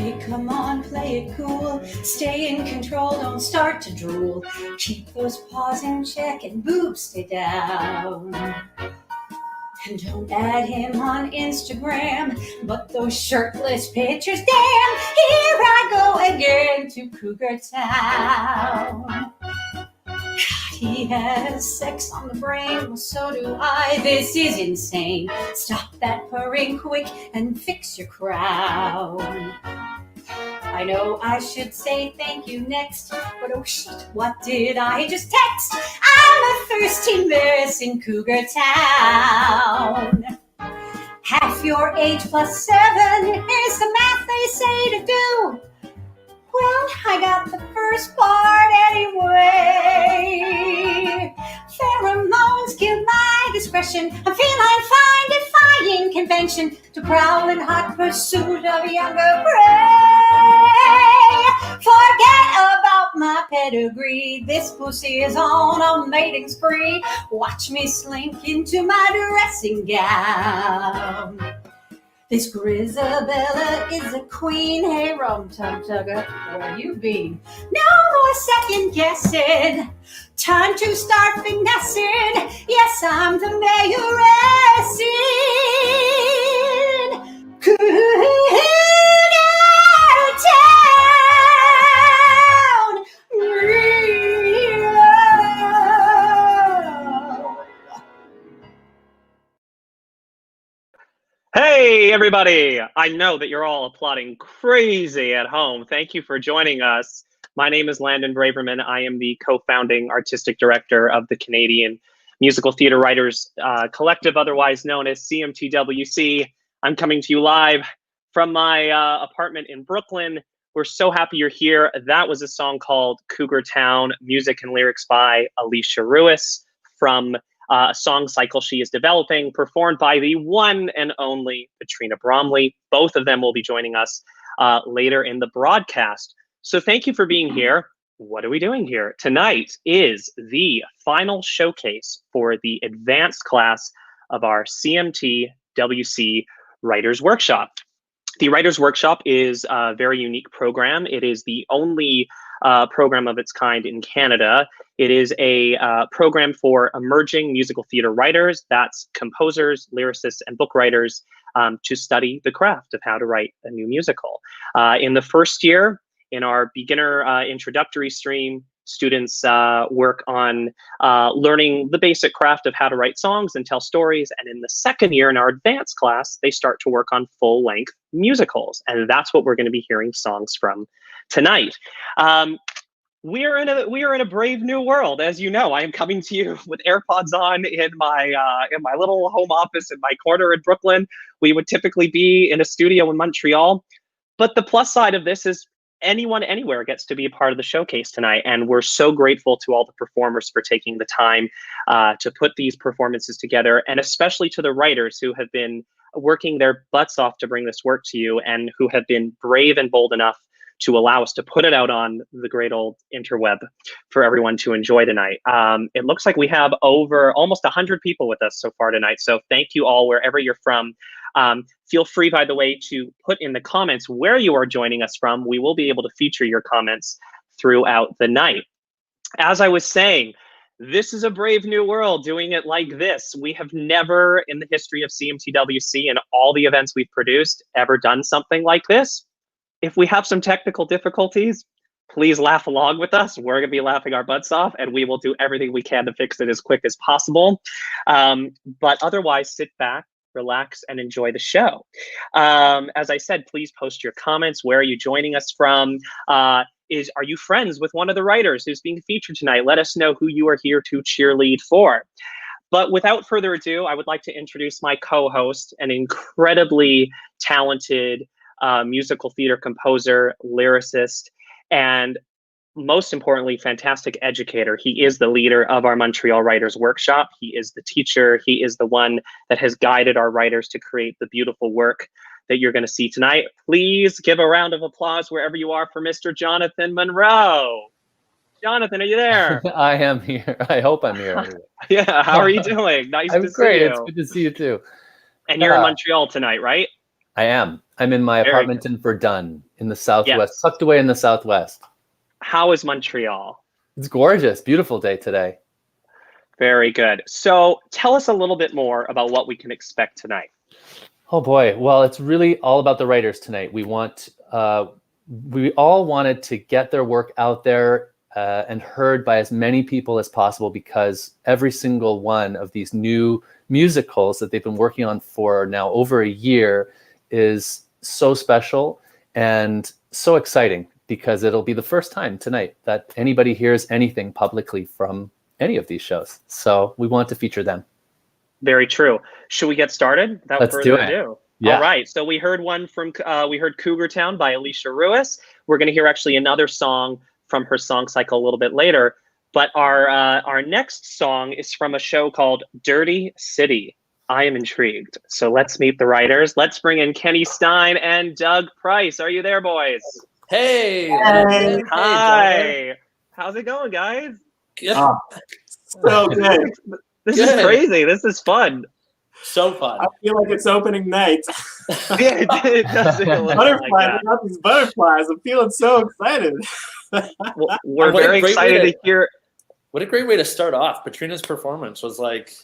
Okay, come on, play it cool. Stay in control, don't start to drool. Keep those paws in check and boobs stay down. And don't add him on Instagram, but those shirtless pictures, damn, here I go again to Cougar Town. God, he has sex on the brain, well, so do I. This is insane. Stop that purring quick and fix your crown. I know I should say thank you next, but oh shit, what did I just text? I'm a thirsty mess in Cougar Town. Half your age plus 7 is the math they say to do. Well, I got the first part anyway. Pheromones give my discretion. I'm feline fine, defying convention to prowl in hot pursuit of younger prey. Forget about my pedigree. This pussy is on a mating spree. Watch me slink into my dressing gown. This Grisabella is a queen. Hey, Rum-Tum Tugger, where you been? No more second guessing. Time to start finessing. Yes, I'm the mayoress in Cougar Town. Hey, everybody. I know that you're all applauding crazy at home. Thank you for joining us. My name is Landon Braverman. I am the co-founding artistic director of the Canadian Musical Theatre Writers Collective, otherwise known as CMTWC. I'm coming to you live from my apartment in Brooklyn. We're so happy you're here. That was a song called Cougar Town, music and lyrics by Alisha Ruiss from a song cycle she is developing, performed by the one and only Petrina Bromley. Both of them will be joining us later in the broadcast. So thank you for being here. What are we doing here? Tonight is the final showcase for the advanced class of our CMTWC Writers Workshop. The Writers Workshop is a very unique program. It is the only program of its kind in Canada. It is a program for emerging musical theater writers, that's composers, lyricists, and book writers, to study the craft of how to write a new musical. In the first year, in our beginner introductory stream, students work on learning the basic craft of how to write songs and tell stories. And in the second year, in our advanced class, they start to work on full-length musicals. And that's what we're going to be hearing songs from tonight. We are in a brave new world, as you know. I am coming to you with AirPods on in my little home office in my corner in Brooklyn. We would typically be in a studio in Montreal, but the plus side of this is anyone anywhere gets to be a part of the showcase tonight, and we're so grateful to all the performers for taking the time to put these performances together, and especially to the writers who have been working their butts off to bring this work to you and who have been brave and bold enough to allow us to put it out on the great old interweb for everyone to enjoy tonight. It looks like we have over almost 100 people with us so far tonight. So thank you all wherever you're from. Feel free, by the way, to put in the comments where you are joining us from. We will be able to feature your comments throughout the night. As I was saying, this is a brave new world doing it like this. We have never in the history of CMTWC and all the events we've produced ever done something like this. If we have some technical difficulties, please laugh along with us. We're going to be laughing our butts off, and we will do everything we can to fix it as quick as possible. But otherwise, sit back, relax, and enjoy the show. As I said, please post your comments. Where are you joining us from? Are you friends with one of the writers who's being featured tonight? Let us know who you are here to cheerlead for. But without further ado, I would like to introduce my co-host, an incredibly talented musical theater composer, lyricist, and most importantly, fantastic educator. He is the leader of our Montreal Writers Workshop. He is the teacher. He is the one that has guided our writers to create the beautiful work that you're going to see tonight. Please give a round of applause wherever you are for Mr. Jonathan Monro. Jonathan, are you there? I am here. I hope I'm here. Yeah, how are you doing? Nice to see you. I'm great. It's good to see you too. And you're in Montreal tonight, right? I am. I'm in my Very apartment in Verdun in the southwest, Yes. tucked away in the southwest. How is Montreal? It's gorgeous. Beautiful day today. Very good. So tell us a little bit more about what we can expect tonight. Oh boy. Well, it's really all about the writers tonight. We all wanted to get their work out there and heard by as many people as possible, because every single one of these new musicals that they've been working on for now over a year is so special and so exciting, because it'll be the first time tonight that anybody hears anything publicly from any of these shows. So we want to feature them. Very true. Should we get started without Let's further do it. ado? Yeah. All right. So we heard one from we heard Cougar Town by Alisha Ruiss. We're going to hear actually another song from her song cycle a little bit later. But our next song is from a show called Dirty City. I am intrigued. So let's meet the writers. Let's bring in Kenny Stein and Doug Price. Are you there, boys? Hey. Hey. Hi. How's it going, guys? Oh, so good. This Good. is crazy. This is fun. So fun. I feel like it's opening night. Yeah, it does feel a little bit Butterflies, like I that. got these butterflies. I'm feeling so excited. Well, we're What a very great way excited to- to hear. What a great way to start off. Petrina's performance was like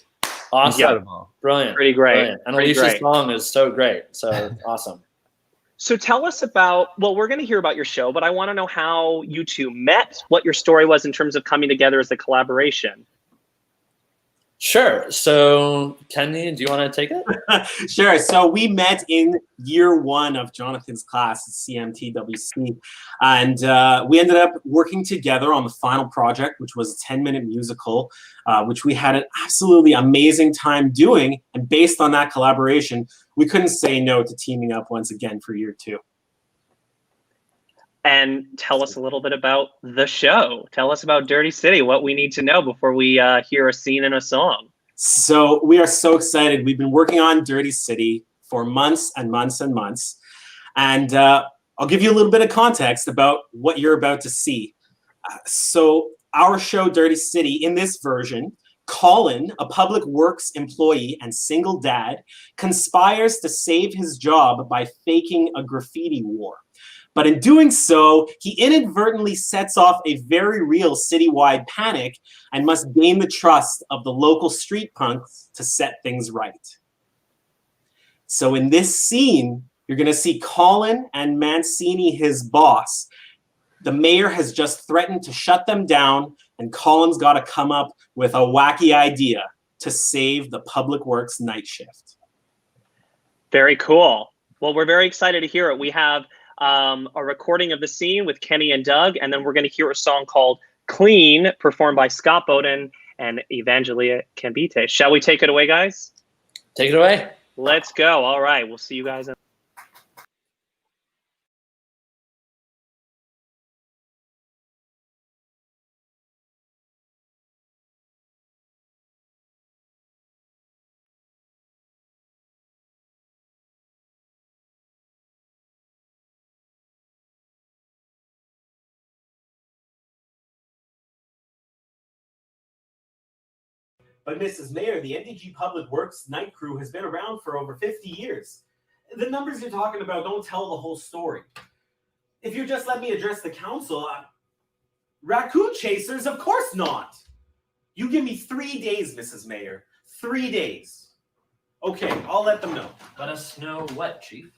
awesome. Incredible. Brilliant. Pretty great. Brilliant. And Pretty Alicia's great. song is so great. So awesome. So tell us about, well, we're going to hear about your show, but I want to know how you two met, what your story was in terms of coming together as a collaboration. Sure. So Kenny, do you want to take it? Sure. So we met in year one of Jonathan's class at CMTWC, and we ended up working together on the final project, which was a 10-minute musical, which we had an absolutely amazing time doing. And based on that collaboration, we couldn't say no to teaming up once again for year two. And tell us a little bit about the show. Tell us about Dirty City, what we need to know before we hear a scene in a song. So we are so excited. We've been working on Dirty City for months and months and months. And I'll give you a little bit of context about what you're about to see. So our show, Dirty City, in this version, Colin, a public works employee and single dad, conspires to save his job by faking a graffiti war. But in doing so, he inadvertently sets off a very real citywide panic and must gain the trust of the local street punks to set things right. So in this scene, you're going to see Colin and Mancini, his boss. The mayor has just threatened to shut them down, and Colin's got to come up with a wacky idea to save the public works night shift. Very cool. Well, we're very excited to hear it. We have a recording of the scene with Kenny and Doug, and then we're going to hear a song called Clean, performed by Scott Beaudin and Evangelia Kambites. Shall we take it away, guys? Take it away. Let's go. All right. We'll see you guys in But Mrs. Mayor, the NDG Public Works night crew has been around for over 50 years. The numbers you're talking about don't tell the whole story. If you just let me address the council, raccoon chasers, of course not. You give me 3 days, Mrs. Mayor. 3 days. Okay, I'll let them know. Let us know what, Chief?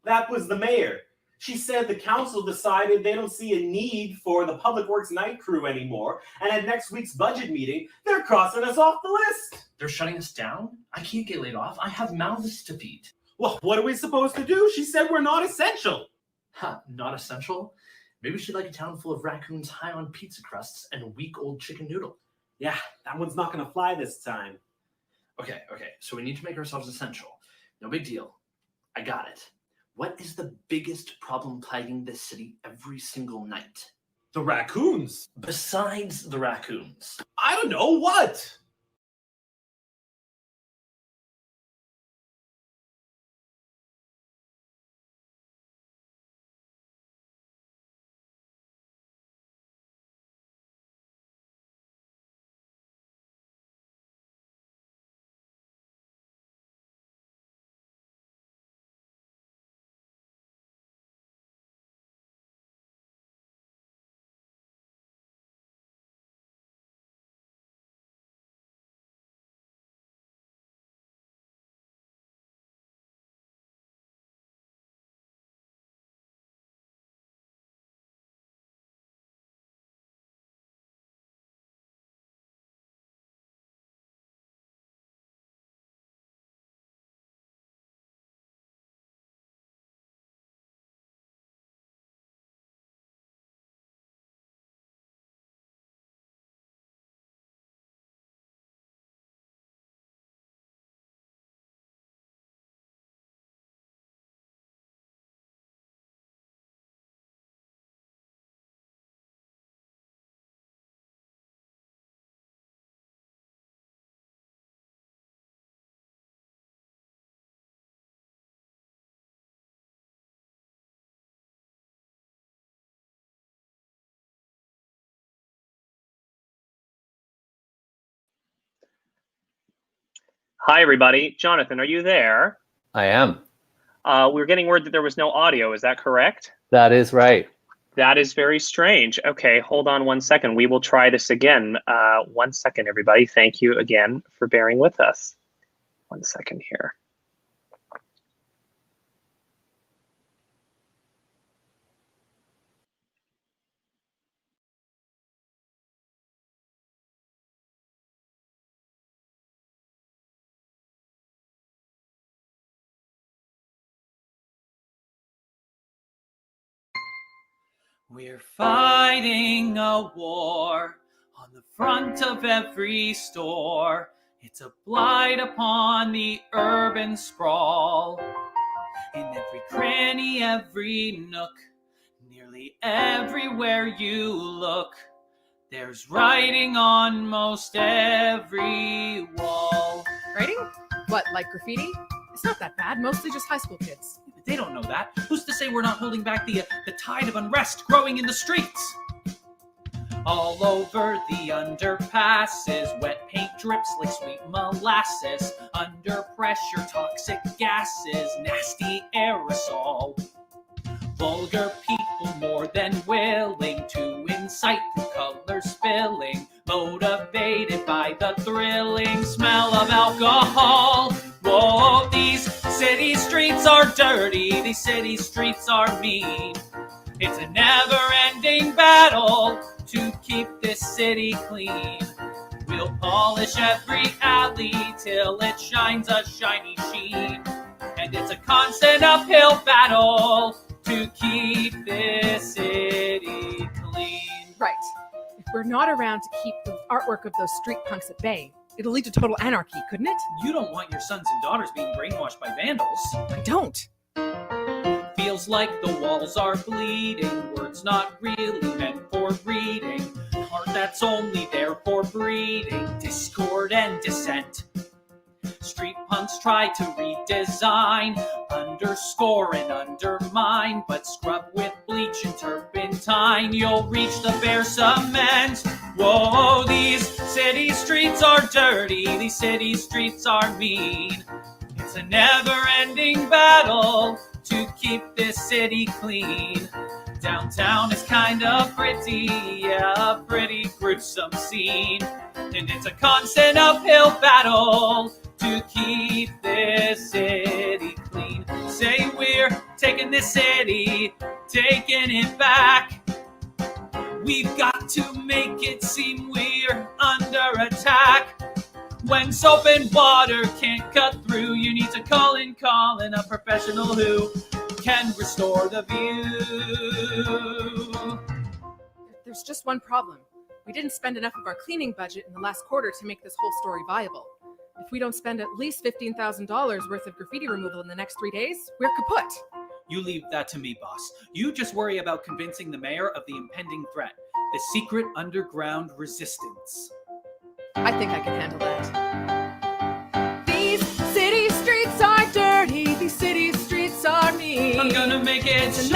That was the mayor. She said the council decided they don't see a need for the Public Works night crew anymore, and at next week's budget meeting, they're crossing us off the list. They're shutting us down? I can't get laid off. I have mouths to feed. Well, what are we supposed to do? She said we're not essential. Ha, not essential? Maybe she'd like a town full of raccoons high on pizza crusts and a week-old chicken noodle. Yeah, that one's not going to fly this time. Okay, so we need to make ourselves essential. No big deal. I got it. What is the biggest problem plaguing this city every single night? The raccoons. Besides the raccoons. I don't know what. Hi, everybody. Jonathan, are you there? I am. We were getting word that there was no audio. Is that correct? That is right. That is very strange. Okay, hold on 1 second. We will try this again. 1 second, everybody. Thank you again for bearing with us. 1 second here. We're fighting a war on the front of every store. It's a blight upon the urban sprawl. In every cranny, every nook, nearly everywhere you look, there's writing on most every wall. Writing? What, like graffiti? It's not that bad, mostly just high school kids. But they don't know that. Who's to say we're not holding back the tide of unrest growing in the streets? All over the underpasses, wet paint drips like sweet molasses. Under pressure, toxic gases, nasty aerosol. Vulgar people more than willing to incite through color spilling, motivated by the thrilling smell of alcohol. Whoa, these city streets are dirty, these city streets are mean. It's a never-ending battle to keep this city clean. We'll polish every alley till it shines a shiny sheen. And it's a constant uphill battle to keep this city clean. Right. If we're not around to keep the artwork of those street punks at bay, it'll lead to total anarchy, couldn't it? You don't want your sons and daughters being brainwashed by vandals. I don't. Feels like the walls are bleeding, words not really meant for reading, art that's only there for breeding discord and dissent. Street punks try to redesign, underscore and undermine, but scrub with bleach and turpentine, you'll reach the bare cement. Whoa, these city streets are dirty, these city streets are mean. It's a never-ending battle to keep this city clean. Downtown is kind of pretty, yeah, a pretty gruesome scene. And it's a constant uphill battle to keep this city clean. Say we're taking this city, taking it back. We've got to make it seem we're under attack. When soap and water can't cut through, you need to call in a professional who can restore the view. There's just one problem. We didn't spend enough of our cleaning budget in the last quarter to make this whole story viable. If we don't spend at least $15,000 worth of graffiti removal in the next 3 days, we're kaput. You leave that to me, boss. You just worry about convincing the mayor of the impending threat, the secret underground resistance. I think I can handle that. These city streets are dirty, these city streets are mean. I'm gonna make it It's a shine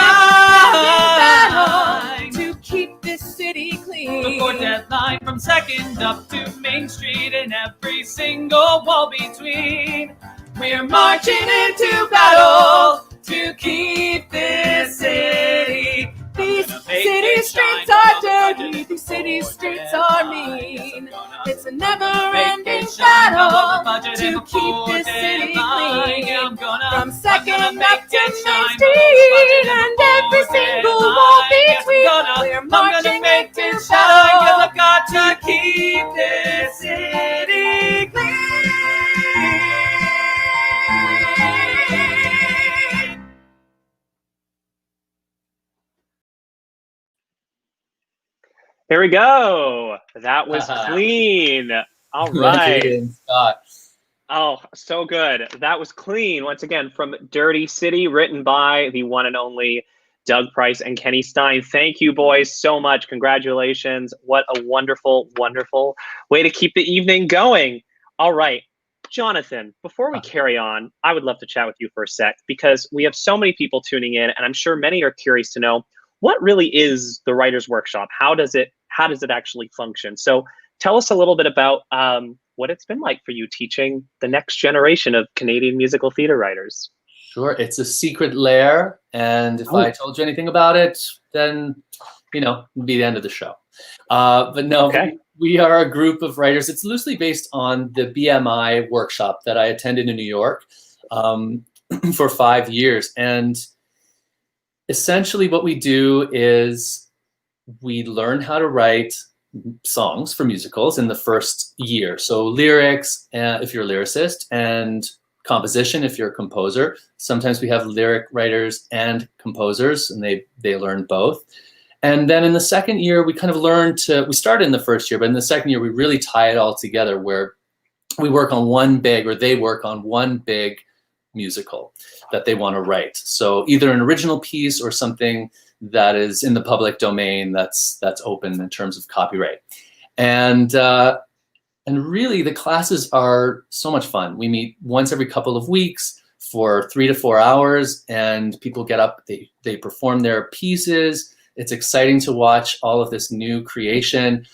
battle to keep this city clean. before deadline, from 2nd up to Main Street and every single wall between. We're marching into battle to keep this city. These city streets are dirty, these city streets are mean. It's a never-ending battle to keep this city clean. From 2nd up to Main Street and every single wall between. We're marching into battle. I've got to keep this city clean. There we go. That was clean. All right. Oh, so good. That was clean. Once again, from Dirty City, written by the one and only Doug Price and Kenny Stein. Thank you, boys, so much. Congratulations. What a wonderful, wonderful way to keep the evening going. All right. Jonathan, before we carry on, I would love to chat with you for a sec because we have so many people tuning in, and I'm sure many are curious to know what really is the Writers Workshop? How does it actually function? So tell us a little bit about what it's been like for you teaching the next generation of Canadian musical theater writers. Sure, it's a secret lair, and if I told you anything about it, then it'd be the end of the show. But no, Okay. we are a group of writers. It's loosely based on the BMI workshop that I attended in New York for 5 years, and essentially what we do is we learn how to write songs for musicals in the first year. So lyrics, if you're a lyricist, and composition if you're a composer. Sometimes we have lyric writers and composers, and they learn both. And then in the second year, we kind of we started in the first year, but in the second year, we really tie it all together where we work on they work on one big musical that they want to write. So either an original piece or something that is in the public domain that's open in terms of copyright. And really the classes are so much fun. We meet once every couple of weeks for 3 to 4 hours, and people get up, they perform their pieces. It's exciting to watch all of this new creation.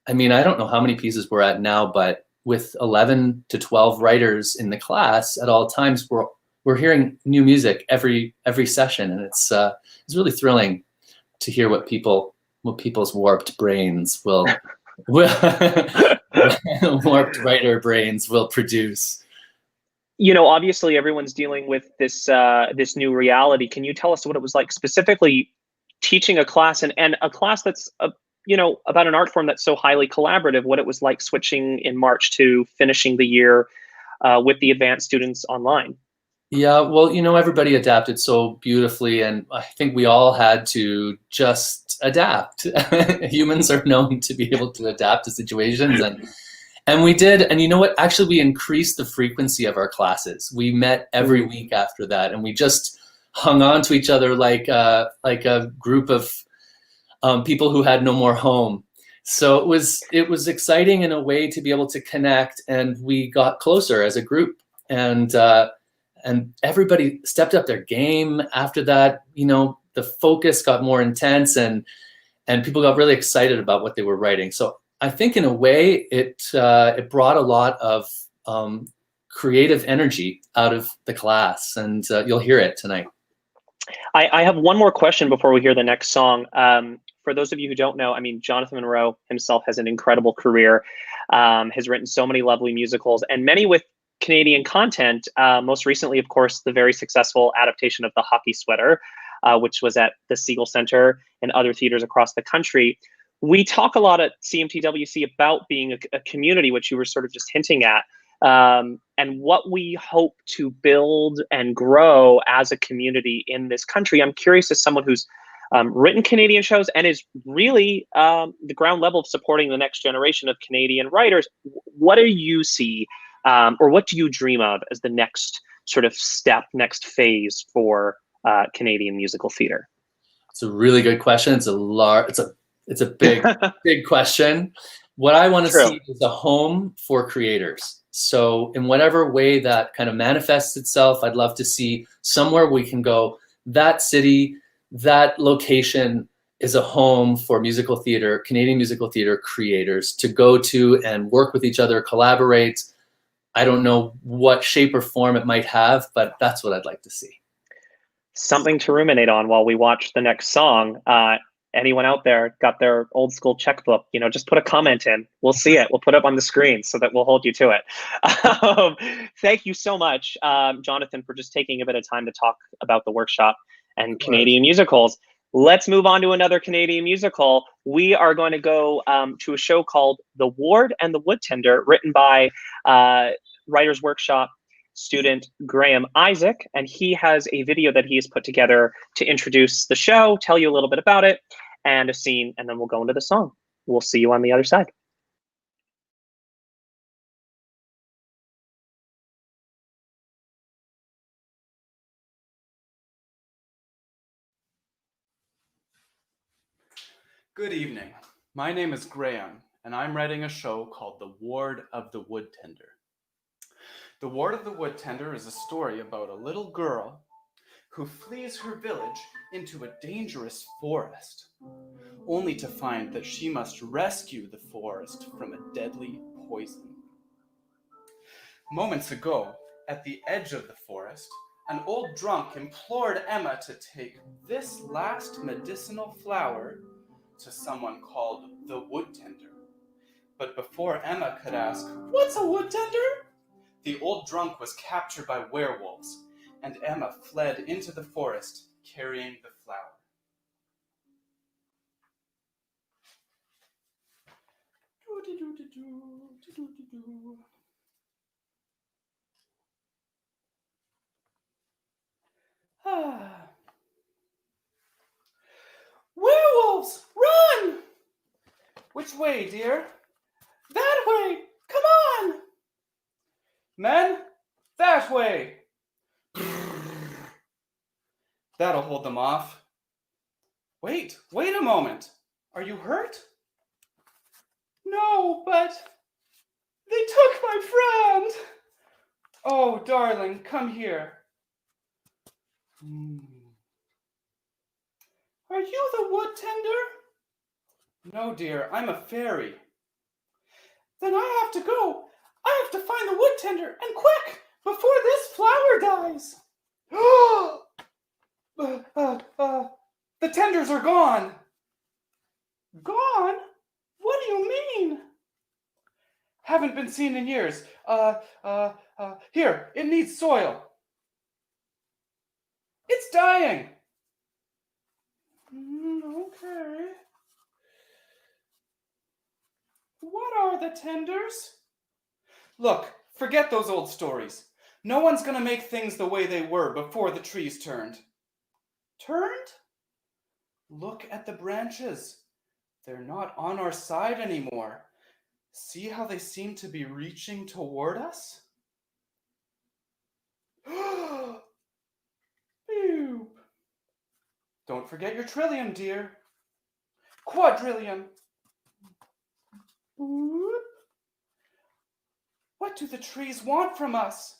I mean, I don't know how many pieces we're at now, but with 11 to 12 writers in the class at all times, we're hearing new music every session, and it's really thrilling to hear what people's warped brains will warped writer brains will produce. Obviously everyone's dealing with this new reality. Can you tell us what it was like specifically teaching a class and a class that's about an art form that's so highly collaborative, what it was like switching in March to finishing the year with the advanced students online? Yeah, well, everybody adapted so beautifully, and I think we all had to just adapt. Humans are known to be able to adapt to situations, and we did. And you know what? Actually, we increased the frequency of our classes. We met every week after that, and we just hung on to each other like a group of people who had no more home. So it was exciting in a way to be able to connect, and we got closer as a group, and everybody stepped up their game after that. The focus got more intense, and people got really excited about what they were writing. So I think in a way it brought a lot of creative energy out of the class, and you'll hear it tonight. I have one more question before we hear the next song. For those of you who don't know, Jonathan Monro himself has an incredible career, has written so many lovely musicals, and many with Canadian content. Most recently, of course, the very successful adaptation of The Hockey Sweater, which was at the Siegel Center and other theaters across the country. We talk a lot at CMTWC about being a community, which you were sort of just hinting at, and what we hope to build and grow as a community in this country. I'm curious, as someone who's written Canadian shows and is really the ground level of supporting the next generation of Canadian writers, what do you see or what do you dream of as the next sort of step, next phase for Canadian musical theater? It's a really good question. It's a big, big question. What I want to see is a home for creators. So in whatever way that kind of manifests itself, I'd love to see somewhere we can go, that city, that location is a home for musical theater, Canadian musical theater creators to go to and work with each other, collaborate. I don't know what shape or form it might have, but that's what I'd like to see. Something to ruminate on while we watch the next song. Anyone out there got their old school checkbook, just put a comment in. We'll see it. We'll put it up on the screen so that we'll hold you to it. Thank you so much, Jonathan, for just taking a bit of time to talk about the workshop and Canadian musicals. Let's move on to another Canadian musical. We are going to go to a show called The Ward and the Woodtender, written by Writers Workshop student Graham Isaak, and he has a video that he has put together to introduce the show, tell you a little bit about it, and a scene, and then we'll go into the song. We'll see you on the other side. Good evening. My name is Graham, and I'm writing a show called The Ward of the Woodtender. The Ward of the Woodtender is a story about a little girl who flees her village into a dangerous forest, only to find that she must rescue the forest from a deadly poison. Moments ago, at the edge of the forest, an old drunk implored Emma to take this last medicinal flower to someone called the wood tender. But before Emma could ask, "What's a wood tender?" the old drunk was captured by werewolves, and Emma fled into the forest carrying the flower. Werewolves, run! Which way, dear? That way! Come on! Men, that way! That'll hold them off. Wait a moment. Are you hurt? No, but they took my friend. Oh, darling, come here. Are you the wood tender? No, dear, I'm a fairy. Then I have to go. I have to find the wood tender, and quick, before this flower dies. The tenders are gone. Gone? What do you mean? Haven't been seen in years. Here, it needs soil. It's dying. Okay. What are the tenders? Look, forget those old stories. No one's gonna make things the way they were before the trees turned. Turned? Look at the branches. They're not on our side anymore. See how they seem to be reaching toward us? Boop. Don't forget your trillium, dear. Quadrillium. Boop. What do the trees want from us?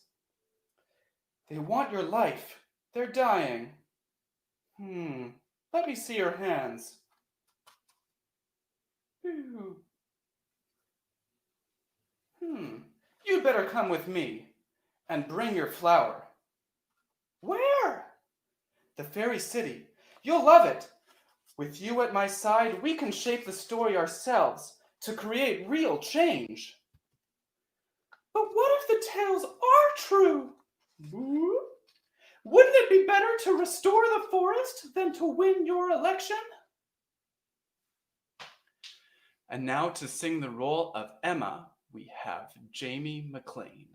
They want your life. They're dying. Let me see your hands. You'd better come with me and bring your flower. Where? The fairy city. You'll love it. With you at my side, we can shape the story ourselves to create real change. But what if the tales are true? Wouldn't it be better to restore the forest than to win your election? And now to sing the role of Emma, we have Jaime MacLean.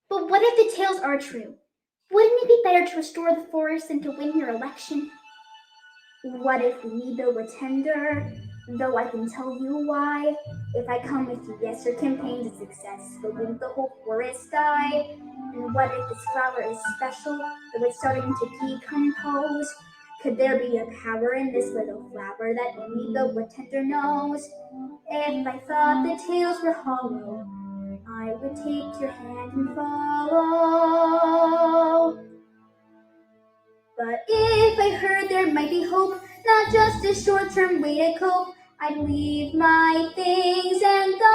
But what if the tales are true? Wouldn't it be better to restore the forest than to win your election? What if we need the wood tender? Though I can tell you why. If I come with you, yes, your campaign's a success, but won't the whole forest die? And what if this flower is special, though it's starting to decompose? Could there be a power in this little flower that only the wood tender knows? If I thought the tales were hollow, I would take your hand and follow. But if I heard there might be hope, not just a short-term way to cope, I'd leave my things and go.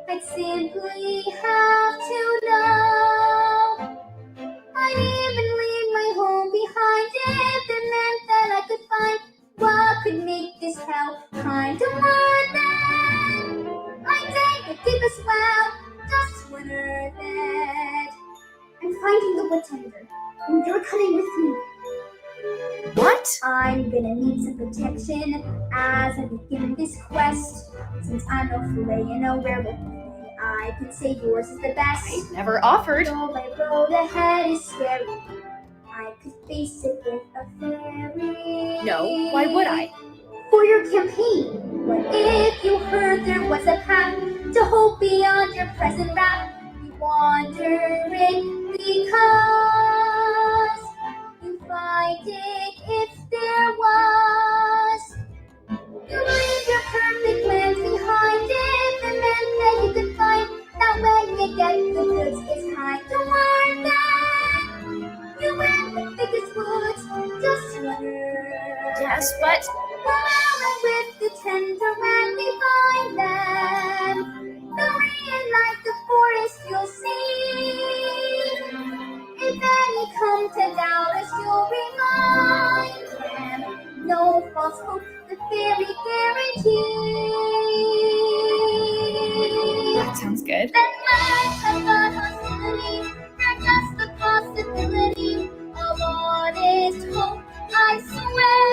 I'd simply have to know. I'd even leave my home behind if it meant that I could find what could make this hell kind of more than I'd take the deepest well, just to unearth it. I'm finding the wood tender, and you're coming with me. What? I'm gonna need some protection as I begin this quest. Since I'm no fillet and no werewolf, I could say yours is the best. I never offered. Though my road ahead is scary, I could face it with a fairy. No, why would I? For your campaign, what if you heard there was a path to hope beyond your present wrath? You wandering because you find it if there was. You leave your perfect plans behind if it get the goods is kinda worth it. You went the biggest woods, just wonder. Yes, but Whirling with the tender when we find them, going like the forest you'll see. If any come to doubt us, you'll remind them, no false hope, the fairy guarantee. that sounds good. Then life has got hostility, and just the possibility of honest hope, I swear.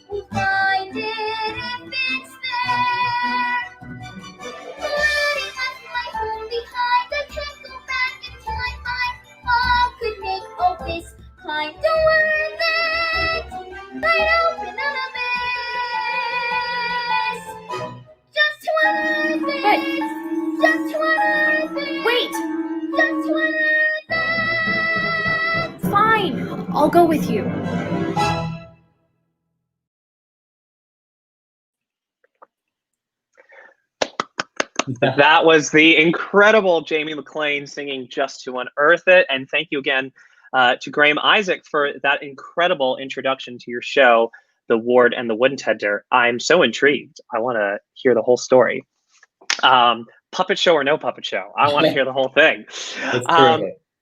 We'll find it if it's there. Letting left my home behind, I can't go back in time. My all could make all this kinda worth it. Right open on a mess. Just worth it. Just worth it. Wait, Just worth it. fine. I'll go with you. That was the incredible Jaime MacLean singing Just to Unearth It. And thank you again to Graham Isaak for that incredible introduction to your show, The Ward and the Woodtender. I'm so intrigued. I want to hear the whole story. Puppet show or no puppet show? I want to hear the whole thing.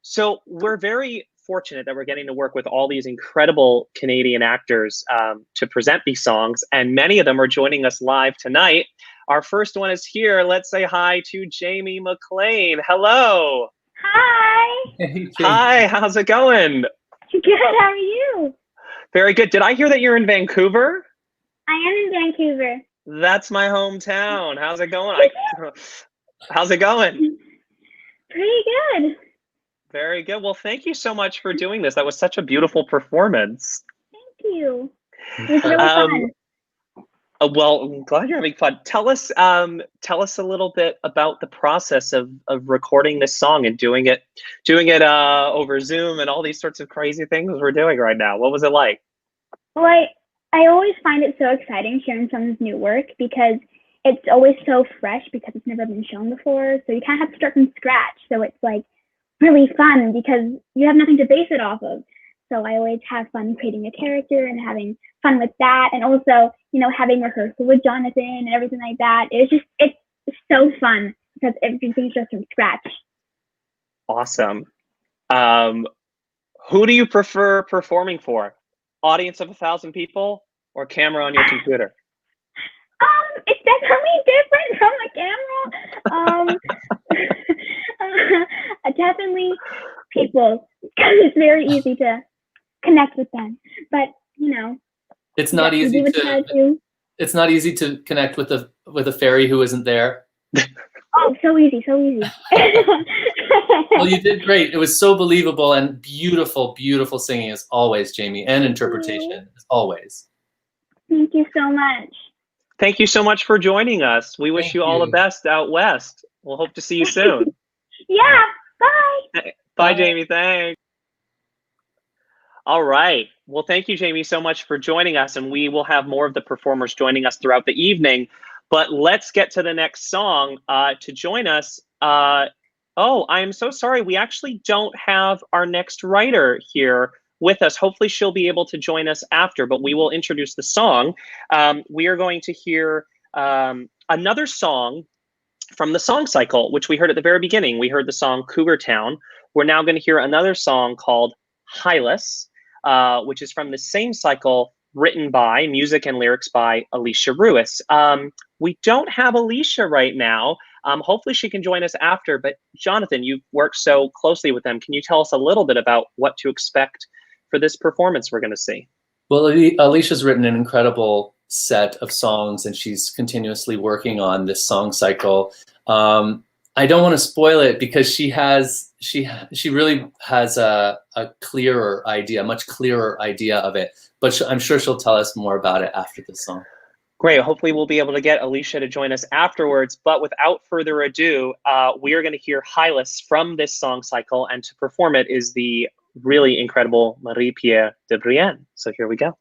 So we're very fortunate that we're getting to work with all these incredible Canadian actors to present these songs. And many of them are joining us live tonight. Our first one is here. Let's say hi to Jaime MacLean. Hello. Hi. Hi, how's it going? Good, how are you? Very good. Did I hear that you're in Vancouver? I am in Vancouver. That's my hometown. How's it going? How's it going? Pretty good. Very good. Well, thank you so much for doing this. That was such a beautiful performance. Thank you. It was really fun. Well, I'm glad you're having fun. Tell us a little bit about the process of recording this song and doing it over Zoom and all these sorts of crazy things we're doing right now. What was it like? Well, I always find it so exciting sharing someone's new work because it's always so fresh because it's never been shown before. So you kind of have to start from scratch. So it's like really fun because you have nothing to base it off of. So I always have fun creating a character and having fun with that. And also, having rehearsal with Jonathan and everything like that. It's so fun because everything's just from scratch. Awesome. Who do you prefer performing for? Audience of 1,000 people or camera on your computer? It's definitely different from the camera. Definitely people, because it's very easy to connect with them. But it's not easy it's not easy to connect with a fairy who isn't there. Oh, so easy. Well, you did great. It was so believable and beautiful, beautiful singing as always, Jaime, and interpretation as always. Thank you so much. Thank you so much for joining us. We wish you all the best out west. We'll hope to see you soon. Yeah, bye. Bye, Jaime. Thanks. All right. Well, thank you, Jaime, so much for joining us. And we will have more of the performers joining us throughout the evening. But let's get to the next song. To join us. Oh, I'm so sorry. We actually don't have our next writer here with us. Hopefully she'll be able to join us after, but we will introduce the song. We are going to hear another song from the song cycle, which we heard at the very beginning. We heard the song Cougar Town. We're now going to hear another song called Hylas, which is from the same cycle, written by, music and lyrics by Alisha Ruiss. We don't have Alisha right now. Hopefully she can join us after, but Jonathan, you've worked so closely with them. Can you tell us a little bit about what to expect for this performance we're going to see? Well, Alisha's written an incredible set of songs and she's continuously working on this song cycle. I don't want to spoil it because she really has a clearer idea, a much clearer idea of it, but I'm sure she'll tell us more about it after this song. Great. Hopefully we'll be able to get Alisha to join us afterwards. But without further ado, we are going to hear Hylas from this song cycle. And to perform it is the really incredible Marie-Pierre de Brienne. So here we go.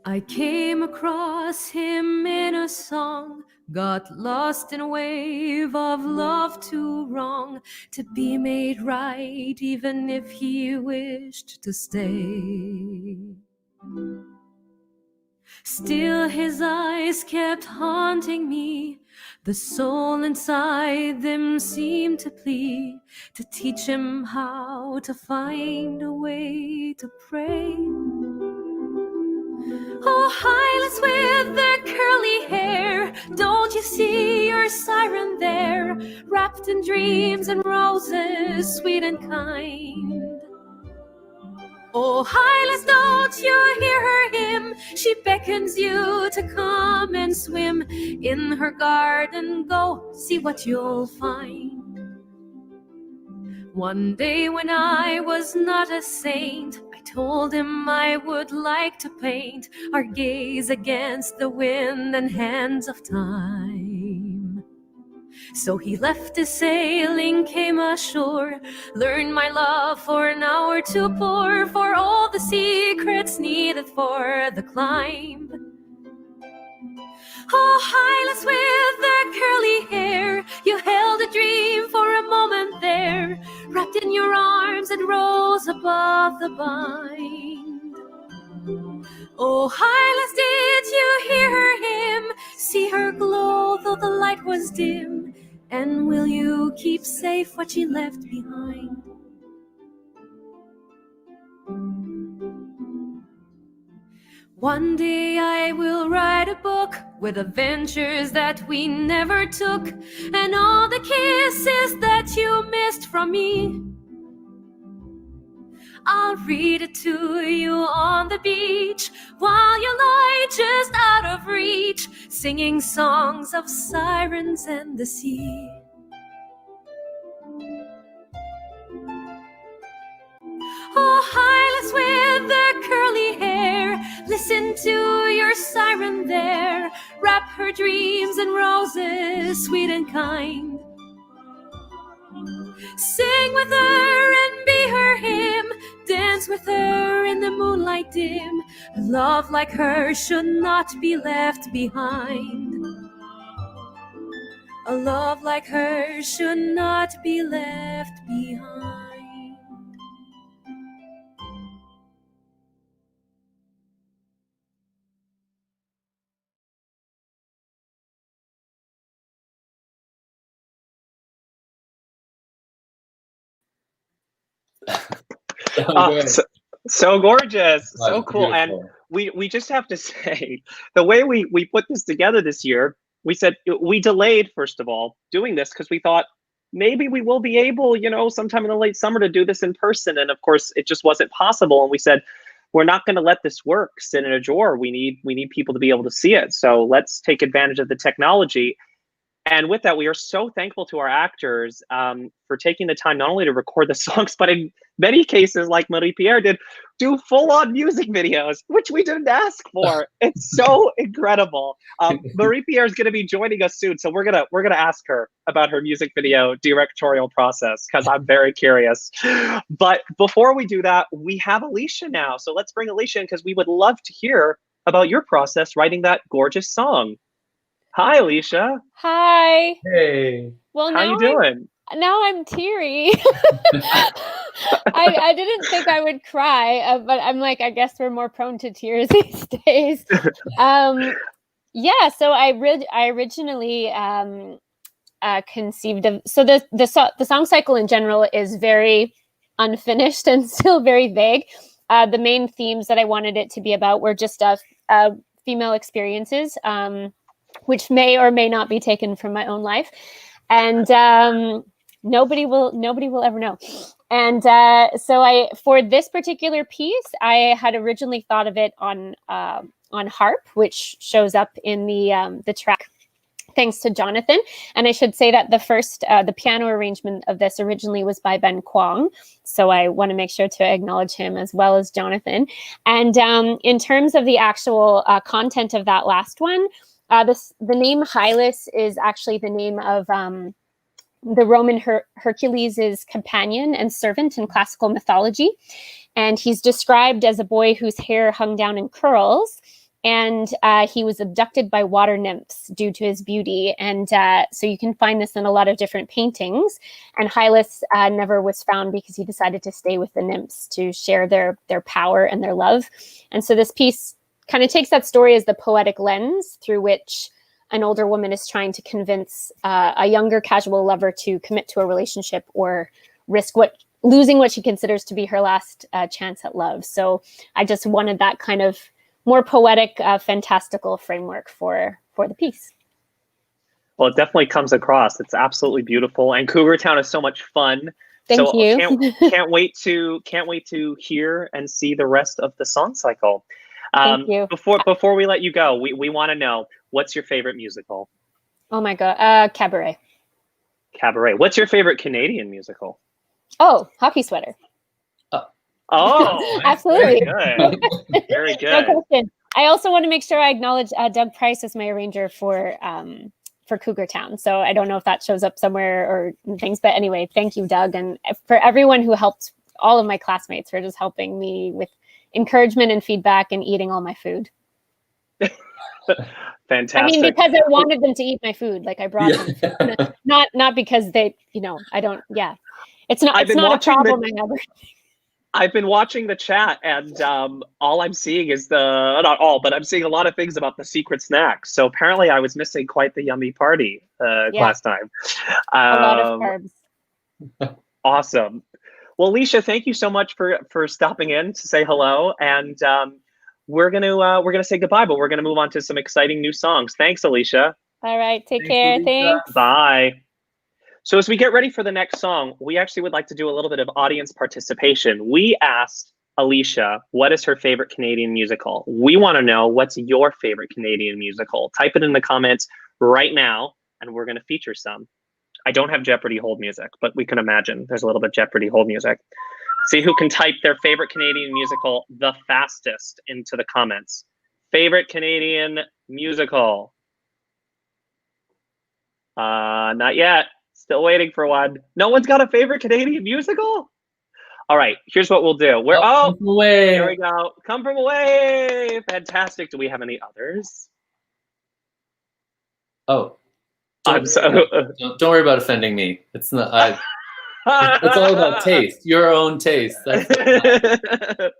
I came across him in a song, got lost in a wave of love too wrong to be made right, even if he wished to stay. Still his eyes kept haunting me, the soul inside them seemed to plead, to teach him how to find a way to pray. Oh, Hylas with their curly hair, don't you see your siren there, wrapped in dreams and roses, sweet and kind? Oh, Hylas, don't you hear her hymn? She beckons you to come and swim in her garden. Go see what you'll find. One day when I was not a saint, I told him I would like to paint our gaze against the wind and hands of time. So he left his sailing, came ashore, learned my love for an hour to pour, for all the secrets needed for the climb. Oh, Hylas with their curly hair, you held a dream for a moment there, wrapped in your arms and rose above the bind. Oh, Hylas, did you hear her hymn? See her glow though the light was dim, and will you keep safe what she left behind? One day I will write a book with adventures that we never took, and all the kisses that you missed from me. I'll read it to you on the beach while you lie just out of reach, singing songs of sirens and the sea. Oh, Hylas with their curly hair, listen to your siren there, wrap her dreams in roses, sweet and kind. Sing with her and be her hymn, dance with her in the moonlight dim. A love like hers should not be left behind. A love like hers should not be left behind. So gorgeous, Wow, so cool. And beautiful. we just have to say, the way we put this together this year, we said we delayed, first of all, doing this because we thought maybe we will be able, sometime in the late summer to do this in person. And of course, it just wasn't possible. And we said, we're not going to let this work sit in a drawer. We need people to be able to see it. So let's take advantage of the technology. And with that, we are so thankful to our actors for taking the time not only to record the songs, but in many cases, like Marie-Pierre did, do full-on music videos, which we didn't ask for. It's so incredible. Marie-Pierre is going to be joining us soon, so we're gonna ask her about her music video directorial process because I'm very curious. But before we do that, we have Alisha now, so let's bring Alisha in because we would love to hear about your process writing that gorgeous song. Hi, Alisha. Hi. Hey. Well, How you doing? Now I'm teary. I didn't think I would cry, but I'm like, I guess we're more prone to tears these days. Yeah. So I originally conceived of. So the song cycle in general is very unfinished and still very vague. The main themes that I wanted it to be about were just female experiences. Which may or may not be taken from my own life, and nobody will ever know. And so for this particular piece, I had originally thought of it on harp, which shows up in the track, thanks to Jonathan. And I should say that the piano arrangement of this originally was by Ben Kwong, so I want to make sure to acknowledge him as well as Jonathan. And in terms of the actual content of that last one. The name Hylas is actually the name of the Roman Hercules' companion and servant in classical mythology. And he's described as a boy whose hair hung down in curls. and he was abducted by water nymphs due to his beauty. And so you can find this in a lot of different paintings. And Hylas never was found because he decided to stay with the nymphs to share their power and their love. And so this piece kind of takes that story as the poetic lens through which an older woman is trying to convince a younger casual lover to commit to a relationship or risk losing what she considers to be her last chance at love. So I just wanted that kind of more poetic, fantastical framework for the piece. Well, it definitely comes across. It's absolutely beautiful, and Cougar Town is so much fun. Thank you. Can't wait to hear and see the rest of the song cycle. Thank you. Before we let you go, we want to know, what's your favorite musical? Oh my God, Cabaret. Cabaret. What's your favorite Canadian musical? Oh, Hockey Sweater. Oh, absolutely. Very good. Very good. No question. I also want to make sure I acknowledge Doug Price as my arranger for Cougar Town. So I don't know if that shows up somewhere or things, but anyway, thank you, Doug, and for everyone who helped, all of my classmates for just helping me with encouragement and feedback and eating all my food. Fantastic. I mean, because I wanted them to eat my food, like I brought them food. not because they, I don't. Yeah, it's not a problem I have. I've been watching the chat, and all I'm seeing is not all, but I'm seeing a lot of things about the secret snacks. So apparently I was missing quite the yummy party last time. A lot of carbs. Awesome. Well, Alisha, thank you so much for stopping in to say hello. And we're gonna say goodbye, but we're gonna move on to some exciting new songs. Thanks, Alisha. All right, take care. Thanks. Bye. So as we get ready for the next song, we actually would like to do a little bit of audience participation. We asked Alisha, what is her favorite Canadian musical? We want to know, what's your favorite Canadian musical? Type it in the comments right now, and we're going to feature some. I don't have Jeopardy hold music, but we can imagine there's a little bit Jeopardy hold music. See who can type their favorite Canadian musical the fastest into the comments. Favorite Canadian musical? Not yet. Still waiting for one. No one's got a favorite Canadian musical? All right, here's what we'll do. Come From Away. Here we go. Come From Away. Fantastic. Do we have any others? Oh. Don't worry about offending me. It's not. It's all about taste. Your own taste. That's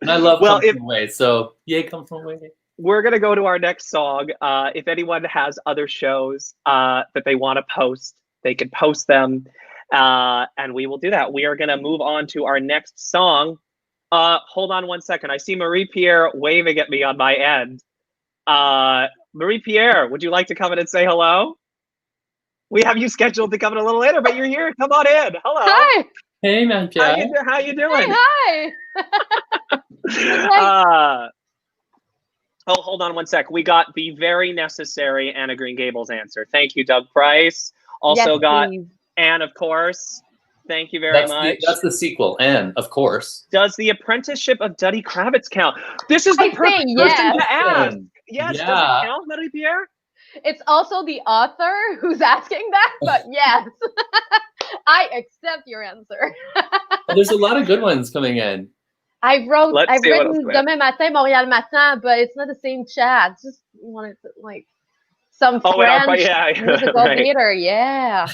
and I love Come From Away. So yay, Come From Away. We're gonna go to our next song. If anyone has other shows that they want to post, they could post them, and we will do that. We are gonna move on to our next song. Hold on one second. I see Marie-Pierre waving at me on my end. Marie-Pierre, would you like to come in and say hello? We have you scheduled to come in a little later, but you're here. Come on in. Hello. Hi. Hey, Marie-Pierre. How you doing? Hey, hi. Oh, hold on one sec. We got the very necessary Anna Green Gables answer. Thank you, Doug Price. Also Yes, got please. Anne, of course. Thank you very much. That's the sequel, Anne, of course. Does the apprenticeship of Duddy Kravitz count? This is the perfect person to ask. Yes, Yeah. does it count, Marie-Pierre? It's also the author who's asking that, but yes, I accept your answer. There's a lot of good ones coming in. I've written Demain Matin, Montreal Matin, but it's not the same chat. Just wanted to, like, some French musical theater. Yeah.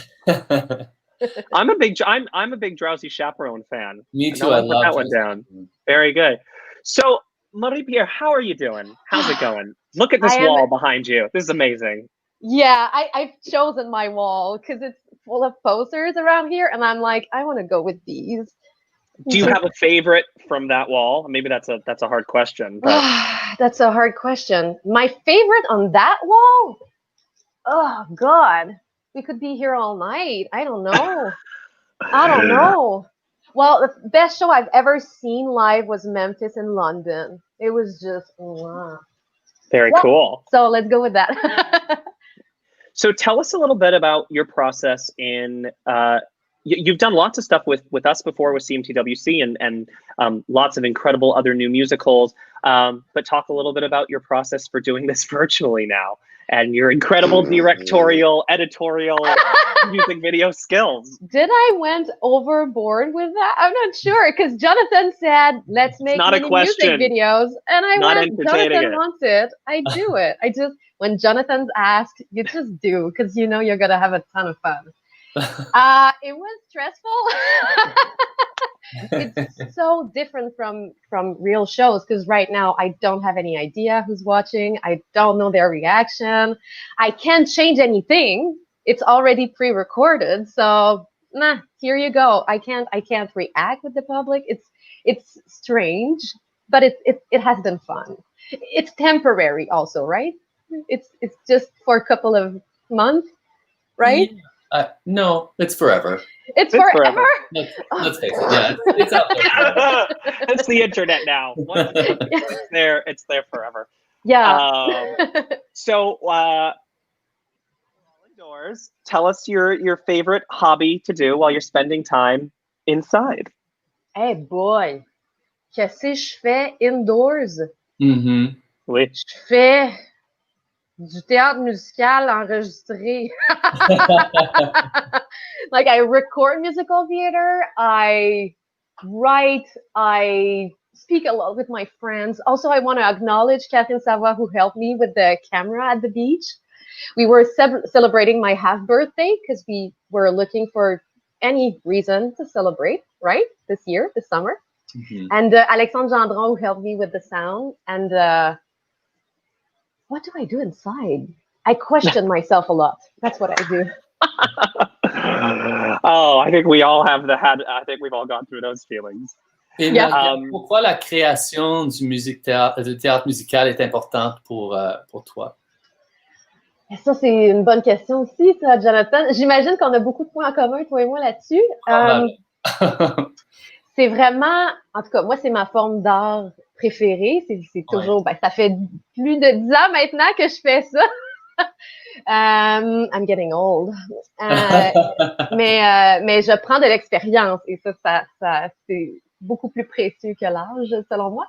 I'm a big Drowsy Chaperone fan. Me too. I love that one down. Very good. So, Marie-Pierre, how are you doing? How's it going? Look at this wall behind you. This is amazing. Yeah, I've chosen my wall because it's full of posters around here, and I'm like, I want to go with these. Do you have a favorite from that wall? Maybe that's a hard question. But... That's a hard question. My favorite on that wall? Oh God, we could be here all night. I don't know. I don't know. Well, the best show I've ever seen live was Memphis and London. It was just wow. Very cool. So let's go with that. So tell us a little bit about your process in. You've done lots of stuff with us before with CMTWC and lots of incredible other new musicals. But talk a little bit about your process for doing this virtually now and your incredible directorial, editorial music video skills. Did I went overboard with that? I'm not sure, because Jonathan said, let's make not a many music question. videos. And I Not went, entertaining Jonathan it. wants it. I do it. When Jonathan's asked, you just do, because you know you're going to have a ton of fun. It was stressful. It's so different from real shows, because right now I don't have any idea who's watching. I don't know their reaction. I can't change anything. It's already pre-recorded, so here you go. I can't react with the public. It's strange, but it has been fun. It's temporary also, right? It's just for a couple of months, right? No, it's forever. It's forever? Let's face it. Yeah, it's out there. It's the internet now. Once it's there forever. Yeah. So, indoors, tell us your favorite hobby to do while you're spending time inside. Hey boy, qu'est-ce que je fais indoors? Mm-hmm. Oui. Je fais du théâtre musical enregistré. Like, I record musical theater, I write, I speak a lot with my friends. Also, I want to acknowledge Catherine Savoie, who helped me with the camera at the beach. We were celebrating my half birthday because we were looking for any reason to celebrate, right? This summer. Mm-hmm. And Alexandre Gendron, who helped me with the sound. And what do I do inside? I question myself a lot. That's what I do. Oh, I think we all have I think we've all gone through those feelings. Et pourquoi la création du théâtre musical est importante pour toi? Ça, c'est une bonne question aussi, ça, Jonathan. J'imagine qu'on a beaucoup de points en commun, toi et moi, là-dessus. C'est vraiment, en tout cas, moi, c'est ma forme d'art préférée. C'est toujours, ça fait plus de 10 ans maintenant que je fais ça. I'm getting old. Mais je prends de l'expérience et ça c'est beaucoup plus précieux que l'âge, selon moi.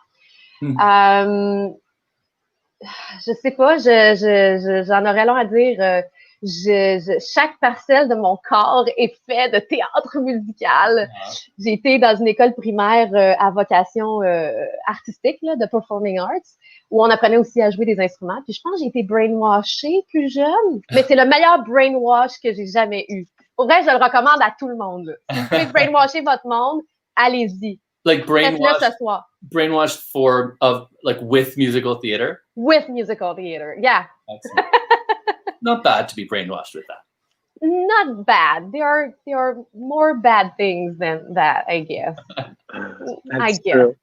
Je sais pas, j'en aurais long à dire. Chaque parcelle de mon corps est fait de théâtre musical. J'ai été dans une école primaire à vocation artistique, là, de performing arts, où on apprenait aussi à jouer des instruments. Puis je pense que j'ai été brainwashée plus jeune, mais c'est le meilleur brainwash que j'ai jamais eu. Pour vrai, je le recommande à tout le monde. Si vous pouvez brainwasher votre monde, allez-y. Like brainwash with musical theater? With musical theater, yeah. Not bad to be brainwashed with that. Not bad. There are more bad things than that, I guess. That's true.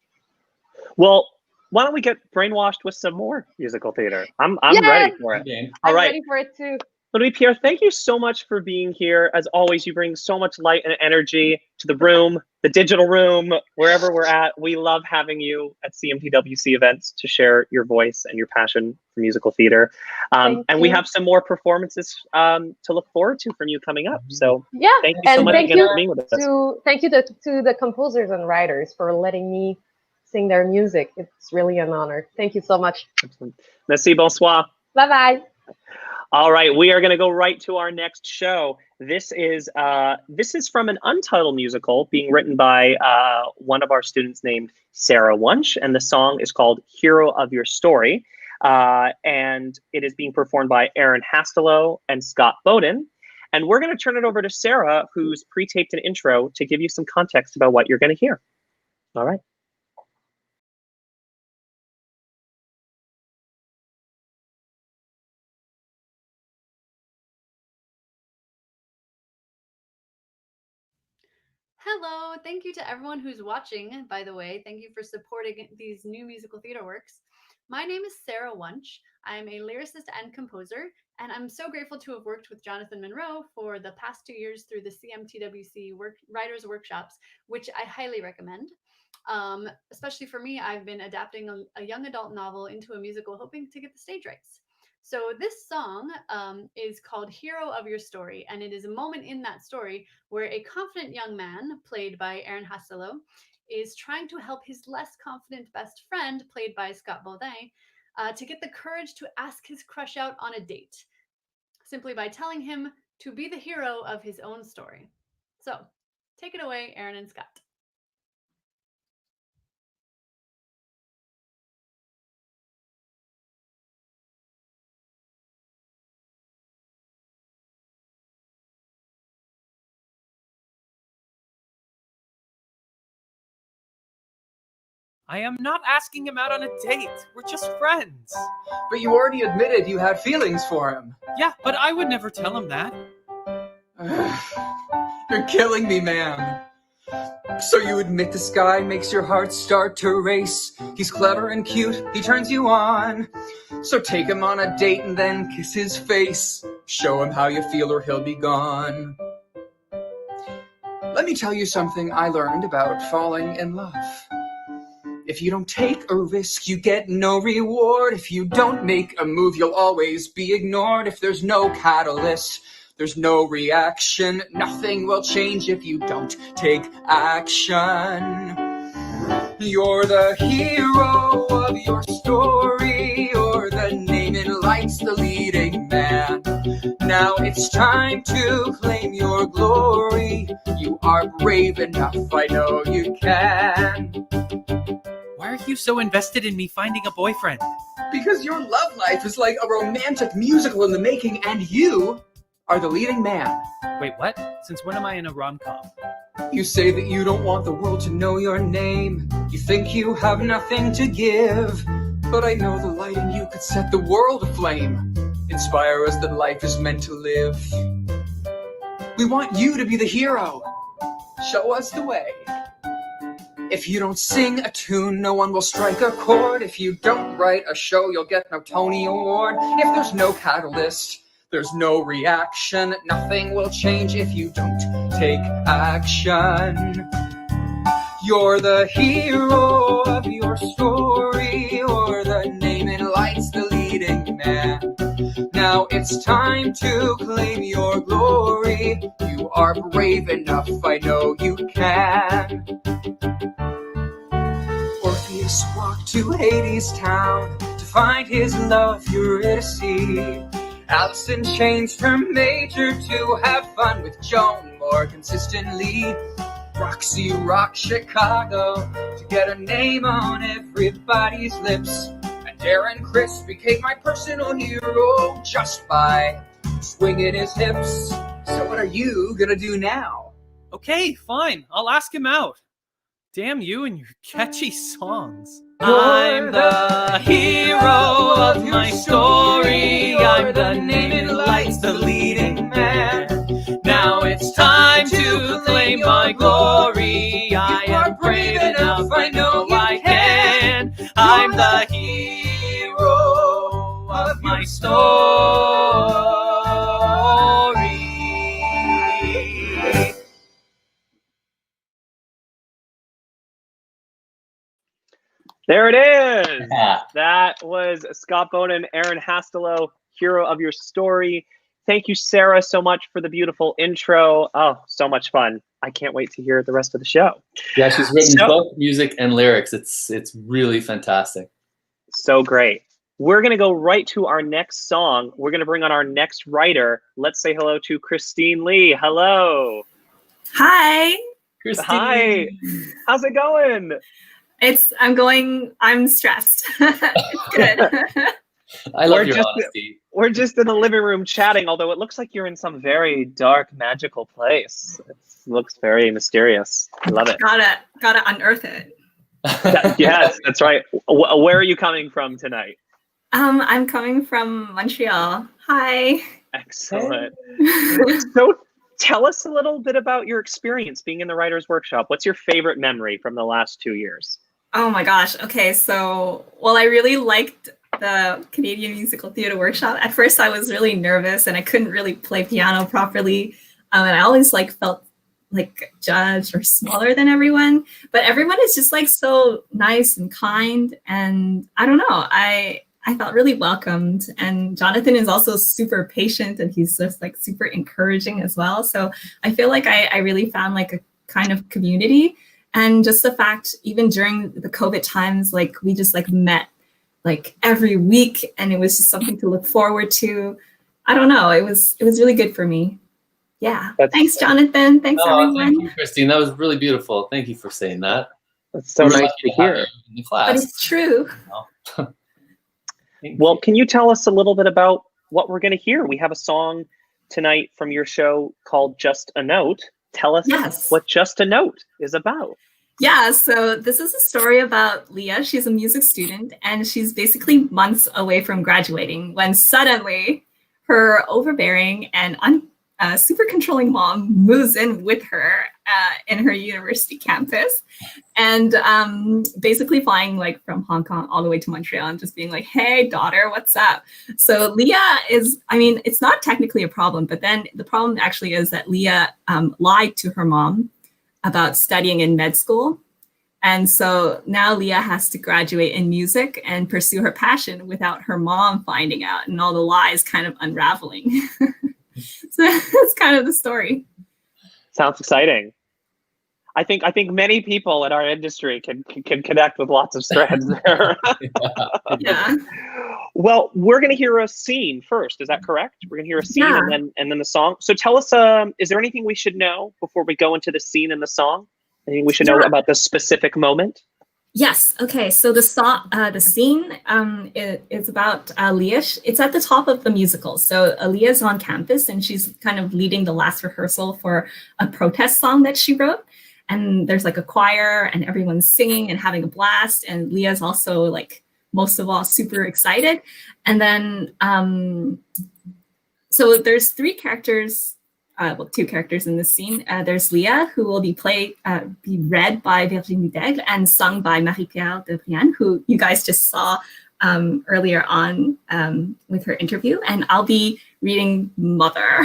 Well, why don't we get brainwashed with some more musical theater? I'm ready for it. Okay. I'm ready for it too. Marie-Pierre, thank you so much for being here. As always, you bring so much light and energy to the room, the digital room, wherever we're at. We love having you at CMTWC events to share your voice and your passion for musical theater. And we have some more performances to look forward to from you coming up. So thank you so much again for being with us. Thank you to the composers and writers for letting me sing their music. It's really an honor. Thank you so much. Merci, bonsoir. Bye-bye. All right, we are going to go right to our next show. This is from an untitled musical being written by one of our students named Sara Wunsch, and the song is called "Hero of Your Story," and it is being performed by Aaron Hastelow and Scott Beaudin. And we're going to turn it over to Sara, who's pre-taped an intro to give you some context about what you're going to hear. All right. Hello, thank you to everyone who's watching, by the way. Thank you for supporting these new musical theater works. My name is Sara Wunsch. I'm a lyricist and composer, and I'm so grateful to have worked with Jonathan Monro for the past 2 years through the CMTWC Writers Workshops, which I highly recommend. Especially for me, I've been adapting a young adult novel into a musical, hoping to get the stage rights. So this song is called Hero of Your Story, and it is a moment in that story where a confident young man, played by Aaron Hastelow, is trying to help his less confident best friend, played by Scott Beaudin, to get the courage to ask his crush out on a date, simply by telling him to be the hero of his own story. So, take it away, Aaron and Scott. I am not asking him out on a date. We're just friends. But you already admitted you had feelings for him. Yeah, but I would never tell him that. You're killing me, man. So you admit this guy makes your heart start to race. He's clever and cute, he turns you on. So take him on a date and then kiss his face. Show him how you feel or he'll be gone. Let me tell you something I learned about falling in love. If you don't take a risk, you get no reward. If you don't make a move, you'll always be ignored. If there's no catalyst, there's no reaction. Nothing will change if you don't take action. You're the hero of your story, or the name in lights, the leading man. Now it's time to claim your glory. You are brave enough, I know you can. Why are you so invested in me finding a boyfriend? Because your love life is like a romantic musical in the making, and you are the leading man. Wait, what? Since when am I in a rom-com? You say that you don't want the world to know your name. You think you have nothing to give. But I know the light in you could set the world aflame. Inspire us that life is meant to live. We want you to be the hero. Show us the way. If you don't sing a tune, no one will strike a chord. If you don't write a show, you'll get no Tony Award. If there's no catalyst, there's no reaction. Nothing will change if you don't take action. You're the hero of your story, or the name in lights, the leading man. Now it's time to claim your glory. You are brave enough, I know you can. Orpheus walked to Hades' town to find his love, Eurydice. Allison changed her major to have fun with Joan more consistently. Roxy rocked Chicago to get a name on everybody's lips. And Darren Criss became my personal hero just by swinging his hips. So what are you gonna do now? Okay, fine. I'll ask him out. Damn you and your catchy songs. I'm the hero of my story. I'm the name in lights, the leading man. Now it's time to claim my glory. I am brave enough, I know I can. I'm the hero of my story. There it is. That was Scott Beaudin, Aaron Hastelow, hero of your story. Thank you, Sara, so much for the beautiful intro. Oh, so much fun. I can't wait to hear the rest of the show. Yeah, she's written both music and lyrics. It's really fantastic. So great. We're going to go right to our next song. We're going to bring on our next writer. Let's say hello to Christine Lee. Hello. Hi. Christine. Hi. How's it going? I'm stressed. It's good. I love your honesty. We're just in the living room chatting, although it looks like you're in some very dark, magical place. It looks very mysterious. I love it. Gotta unearth it. Yes, that's right. Where are you coming from tonight? I'm coming from Montreal. Hi. Excellent. So tell us a little bit about your experience being in the Writers Workshop. What's your favorite memory from the last 2 years? Oh my gosh. Okay, so, I really liked the Canadian Musical Theatre Workshop. At first, I was really nervous and I couldn't really play piano properly. And I always felt like judged or smaller than everyone. But everyone is just so nice and kind. And I don't know, I felt really welcomed. And Jonathan is also super patient and he's just super encouraging as well. So I feel like I really found a kind of community. And just the fact, even during the COVID times, we just met like every week, and it was just something to look forward to. I don't know. It was really good for me. Yeah. Thanks, Jonathan. Thanks, everyone. Thank you, Christine. That was really beautiful. Thank you for saying that. That's so nice to hear. In the class. But it's true. Well, can you tell us a little bit about what we're going to hear? We have a song tonight from your show called Just a Note. Tell us what Just a Note is about. Yeah, so this is a story about Leah. She's a music student, and she's basically months away from graduating when suddenly her overbearing and super controlling mom moves in with her in her university campus, and basically flying like from Hong Kong all the way to Montreal and just being like, hey, daughter, what's up? So Leah it's not technically a problem, but then the problem actually is that Leah lied to her mom about studying in med school. And so now Leah has to graduate in music and pursue her passion without her mom finding out and all the lies kind of unraveling. So that's kind of the story. Sounds exciting. I think many people in our industry can connect with lots of strands there. Yeah. Well, we're going to hear a scene first. Is that correct? We're going to hear a scene and then the song. So tell us, is there anything we should know before we go into the scene and the song? Anything we should know about the specific moment? Yes. Okay. So the scene is about Leah. It's at the top of the musical. So Leah's on campus and she's kind of leading the last rehearsal for a protest song that she wrote. And there's like a choir and everyone's singing and having a blast. And Leah's also like most of all super excited. And then so there's three characters. Two characters in this scene. There's Leah, who will be read by Virginie Daigle and sung by Marie-Pierre de Brienne, who you guys just saw earlier on with her interview. And I'll be reading Mother.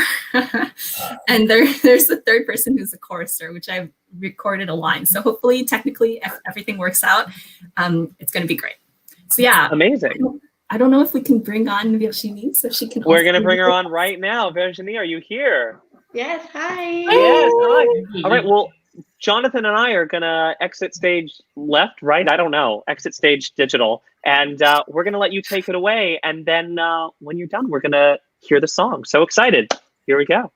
And there's the third person who's a chorister, which I've recorded a line. So hopefully, technically, if everything works out, it's going to be great. So yeah. Amazing. I don't know if we can bring on Virginie so she can. We're going to bring her on right now. Virginie, are you here? Yes, hi. Yes, hi. All right, well, Jonathan and I are going to exit stage left, right? I don't know. Exit stage digital. And we're going to let you take it away. And then when you're done, we're going to hear the song. So excited. Here we go.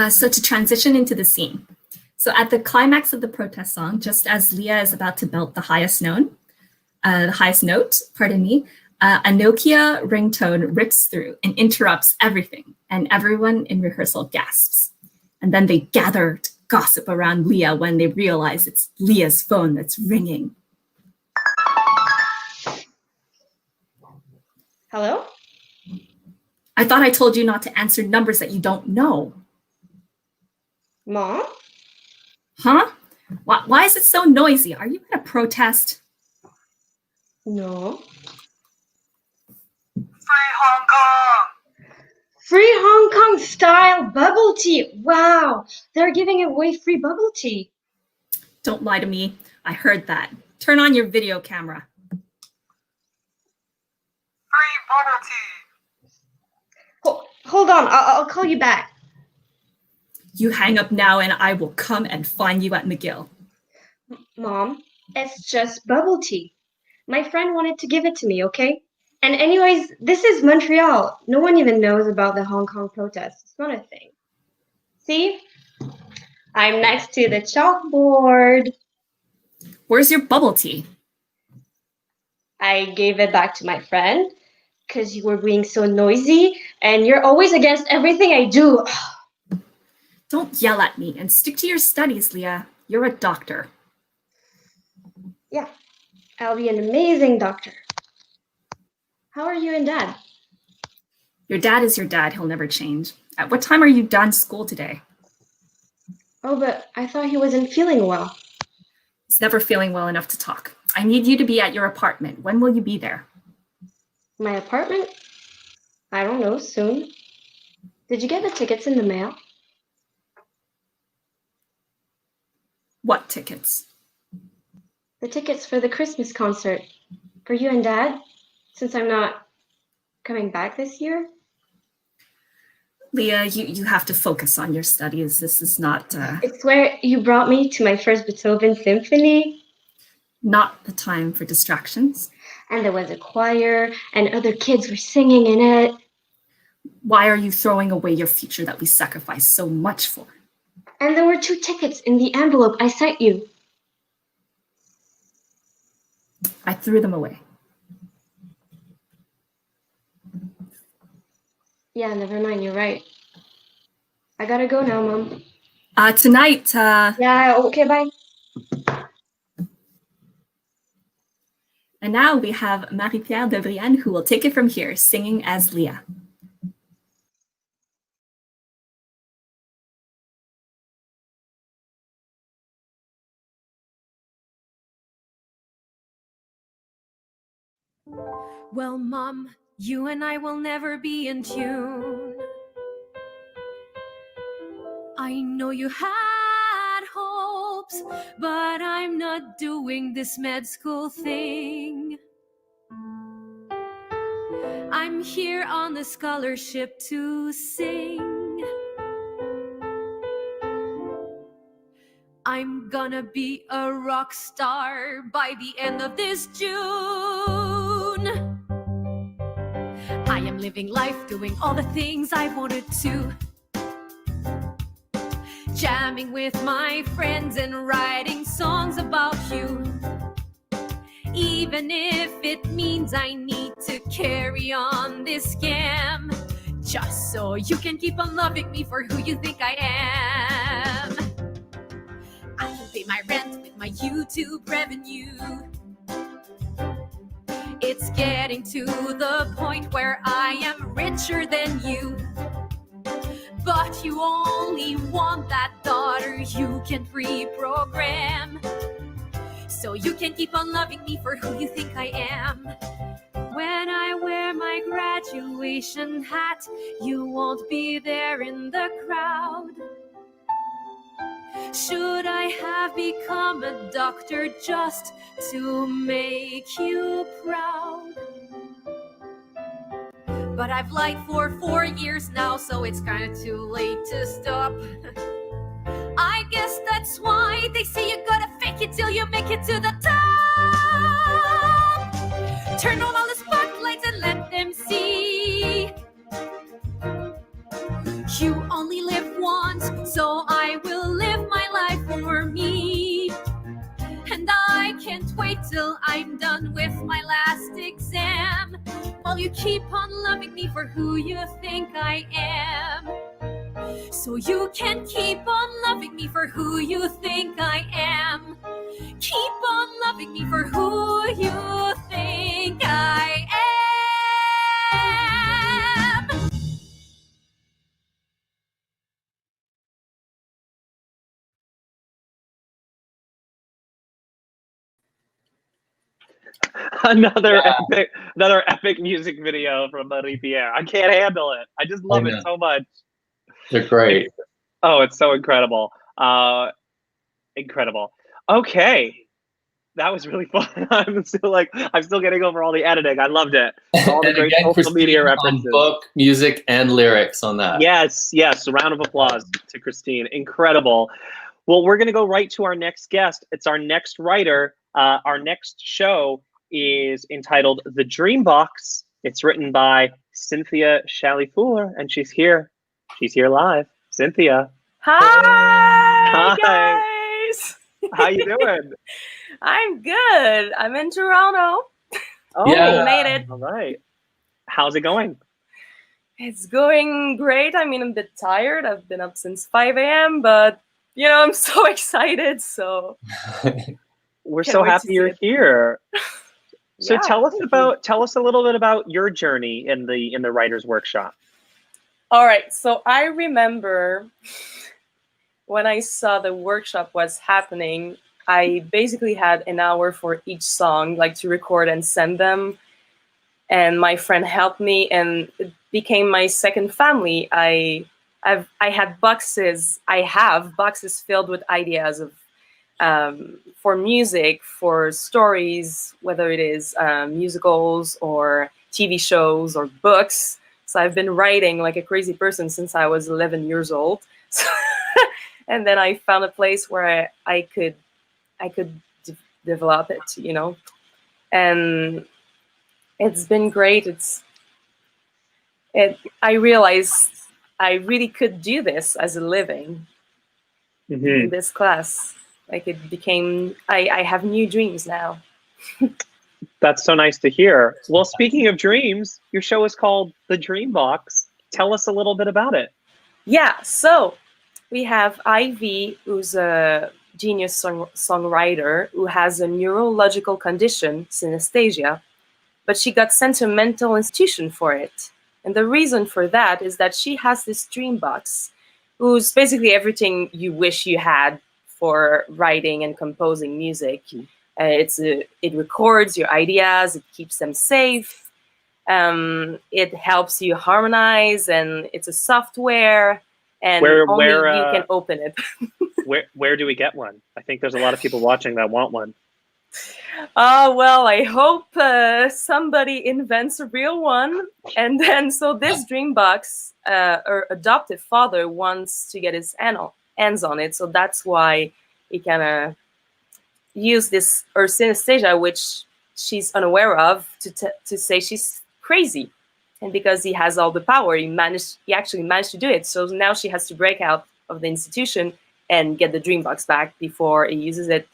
So to transition into the scene. So at the climax of the protest song, just as Leah is about to belt the highest note, a Nokia ringtone rips through and interrupts everything, and everyone in rehearsal gasps. And then they gather to gossip around Leah when they realize it's Leah's phone that's ringing. Hello? I thought I told you not to answer numbers that you don't know. Mom? Huh? Why is it so noisy? Are you at a protest? No. Free Hong Kong! Free Hong Kong style bubble tea. Wow, they're giving away free bubble tea. Don't lie to me. I heard that. Turn on your video camera. Free bubble tea. Hold on, I'll call you back. You hang up now and I will come and find you at McGill. Mom, it's just bubble tea. My friend wanted to give it to me, okay? And anyways, this is Montreal. No one even knows about the Hong Kong protests. It's not a thing. See? I'm next to the chalkboard. Where's your bubble tea? I gave it back to my friend because you were being so noisy and you're always against everything I do. Don't yell at me and stick to your studies, Leah. You're a doctor. Yeah, I'll be an amazing doctor. How are you and Dad? Your dad is your dad. He'll never change. At what time are you done school today? Oh, but I thought he wasn't feeling well. He's never feeling well enough to talk. I need you to be at your apartment. When will you be there? My apartment? I don't know, soon. Did you get the tickets in the mail? What tickets? The tickets for the Christmas concert. For you and Dad? Since I'm not coming back this year? Leah, you have to focus on your studies. This is not... It's where you brought me to my first Beethoven symphony. Not the time for distractions. And there was a choir, and other kids were singing in it. Why are you throwing away your future that we sacrificed so much for? And there were 2 tickets in the envelope I sent you. I threw them away. Yeah, never mind, you're right. I gotta go now, Mom. Tonight, Yeah, okay, bye. And now we have Marie-Pierre de Brienne, who will take it from here, singing as Leah. Well, Mom, you and I will never be in tune. I know you had hopes, but I'm not doing this med school thing. I'm here on the scholarship to sing. I'm gonna be a rock star by the end of this June. I am living life, doing all the things I wanted to. Jamming with my friends and writing songs about you. Even if it means I need to carry on this scam, just so you can keep on loving me for who you think I am. I can pay my rent with my YouTube revenue. It's getting to the point where I am richer than you. But you only want that daughter you can pre-program, so you can keep on loving me for who you think I am. When I wear my graduation hat, you won't be there in the crowd. Should I have become a doctor just to make you proud? But I've lied for 4 years now, so it's kinda too late to stop. I guess that's why they say you gotta fake it till you make it to the top. Turn on all the spotlights and let them see. You only live once, so I will live my life for me. And I can't wait till I'm done with my last exam, while you keep on loving me for who you think I am. So you can keep on loving me for who you think I am. Keep on loving me for who you think I am. Another epic music video from Marie-Pierre. I can't handle it. I just love it so much. They're great. It's so incredible. Incredible. Okay. That was really fun. I'm still getting over all the editing. I loved it. All the great social media references. Book, music, and lyrics on that. Yes. A round of applause to Christine. Incredible. Well, we're going to go right to our next guest. It's our next writer. Our next show is entitled The Dream Box. It's written by Cynthia Chalifour, and she's here. She's here live. Cynthia. Hi, guys. How you doing? I'm good. I'm in Toronto. Oh, yeah. Made it. All right. How's it going? It's going great. I mean, I'm a bit tired. I've been up since 5 a.m., but, I'm so excited. So we're so happy you're here. So tell us a little bit about your journey in the Writers Workshop. All right. So I remember when I saw the workshop was happening, I basically had an hour for each song, like to record and send them. And my friend helped me, and it became my second family. I have boxes filled with ideas of for music, for stories, whether it is musicals or TV shows or books. So I've been writing like a crazy person since I was 11 years old. So and then I found a place where I could develop it, and it's been great. I realized I really could do this as a living in this class. Like it became, I have new dreams now. That's so nice to hear. Well, speaking of dreams, your show is called The Dream Box. Tell us a little bit about it. Yeah, so we have Ivy, who's a genius songwriter who has a neurological condition, synesthesia, but she got sent to a mental institution for it. And the reason for that is that she has this dream box, who's basically everything you wish you had for writing and composing music. It records your ideas, it keeps them safe, it helps you harmonize, and it's a software, and only you can open it. Where do we get one? I think there's a lot of people watching that want one. Well, I hope somebody invents a real one. And then, so this dream box, her adoptive father wants to get his hands on it. So that's why he kind of used this, her synesthesia, which she's unaware of, to say she's crazy. And because he has all the power, he actually managed to do it. So now she has to break out of the institution and get the dream box back before he uses it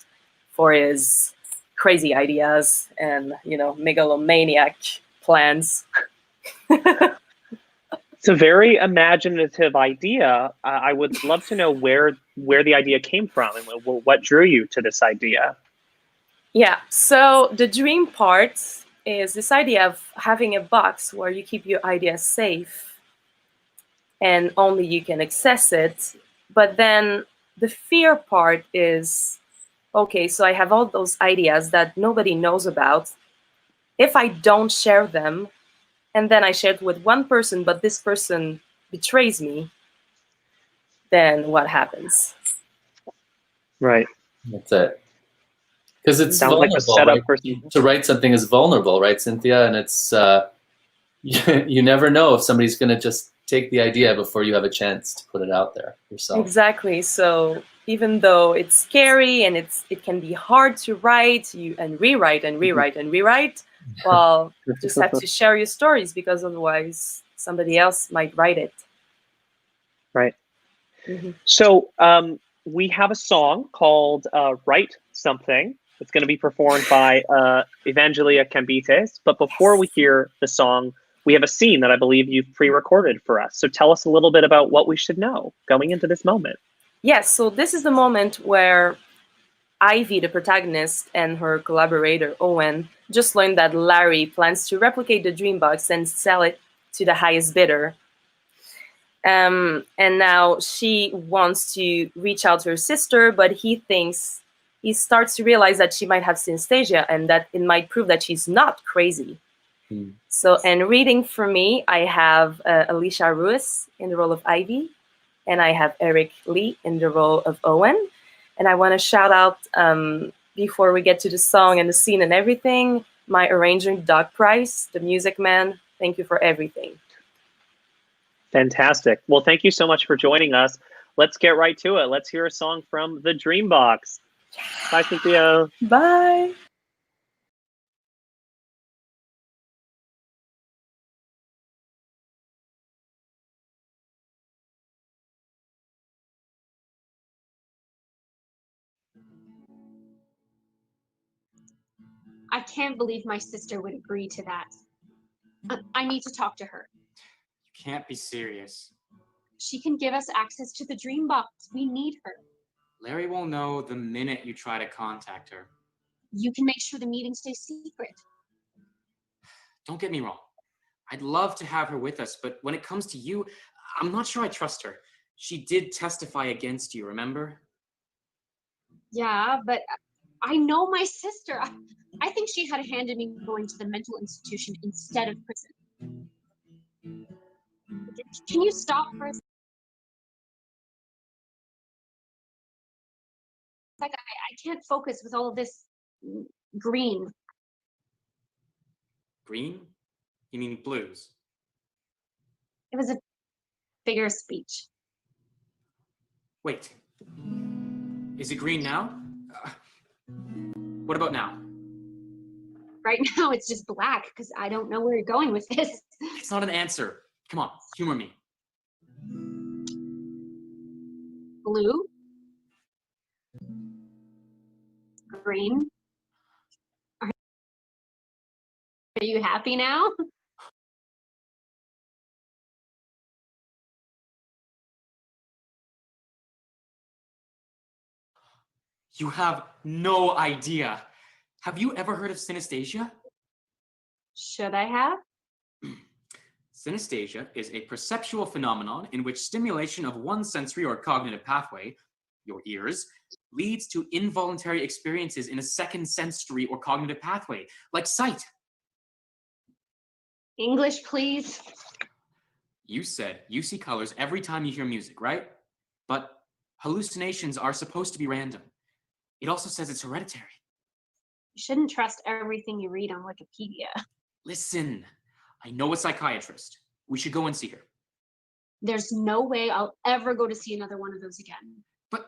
for his crazy ideas and, megalomaniac plans. It's a very imaginative idea. I would love to know where the idea came from and what drew you to this idea. Yeah, so the dream part is this idea of having a box where you keep your ideas safe and only you can access it. But then the fear part is, okay, so I have all those ideas that nobody knows about. If I don't share them, and then I share it with one person, but this person betrays me, then what happens? Right. That's it. Because it's Sounds like a vulnerable, setup right? To write something is vulnerable, right, Cynthia? And it's you never know if somebody's going to just take the idea before you have a chance to put it out there yourself. Exactly. So even though it's scary and it can be hard to write, and rewrite and rewrite and rewrite, well, you just have to share your stories, because otherwise somebody else might write it. Right. Mm-hmm. So we have a song called Write Something. It's going to be performed by Evangelia Kambites. But before we hear the song, we have a scene that I believe you've pre-recorded for us. So tell us a little bit about what we should know going into this moment. Yes, so this is the moment where Ivy, the protagonist, and her collaborator, Owen, just learned that Larry plans to replicate the dream box and sell it to the highest bidder. And now she wants to reach out to her sister, but he starts to realize that she might have synesthesia and that it might prove that she's not crazy. So, and reading for me, I have Alisha Ruiss in the role of Ivy, and I have Elliot Lee in the role of Owen. And I want to shout out, before we get to the song and the scene and everything, my arranger, Doug Price, the music man. Thank you for everything. Fantastic. Well, thank you so much for joining us. Let's get right to it. Let's hear a song from The Dream Box. Bye, Cynthia. Bye. I can't believe my sister would agree to that. I need to talk to her. You can't be serious. She can give us access to the dream box. We need her. Larry will know the minute you try to contact her. You can make sure the meeting stays secret. Don't get me wrong. I'd love to have her with us, but when it comes to you, I'm not sure I trust her. She did testify against you, remember? Yeah, but I know my sister. I think she had a hand in me going to the mental institution instead of prison. Can you stop for a second? Like, I can't focus with all of this green. Green? You mean blues? It was a bigger speech. Wait. Is it green now? What about now? Right now, it's just black because I don't know where you're going with this. It's not an answer. Come on, humor me. Blue? Green? Are you happy now? You have no idea. Have you ever heard of synesthesia? Should I have? Synesthesia is a perceptual phenomenon in which stimulation of one sensory or cognitive pathway, your ears, leads to involuntary experiences in a second sensory or cognitive pathway, like sight. English, please. You said you see colors every time you hear music, right? But hallucinations are supposed to be random. It also says it's hereditary. You shouldn't trust everything you read on Wikipedia. Listen, I know a psychiatrist. We should go and see her. There's no way I'll ever go to see another one of those again. But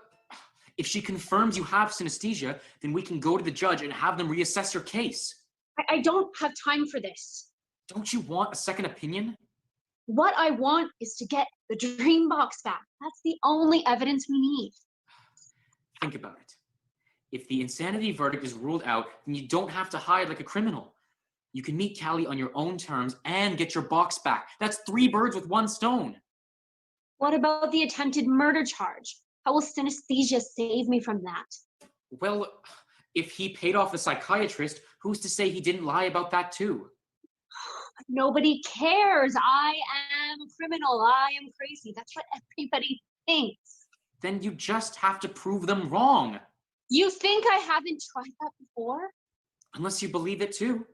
if she confirms you have synesthesia, then we can go to the judge and have them reassess your case. I don't have time for this. Don't you want a second opinion? What I want is to get the dream box back. That's the only evidence we need. Think about it. If the insanity verdict is ruled out, then you don't have to hide like a criminal. You can meet Callie on your own terms and get your box back. That's 3 birds with 1 stone. What about the attempted murder charge? How will synesthesia save me from that? Well, if he paid off the psychiatrist, who's to say he didn't lie about that too? Nobody cares. I am a criminal. I am crazy. That's what everybody thinks. Then you just have to prove them wrong. You think I haven't tried that before? Unless you believe it too.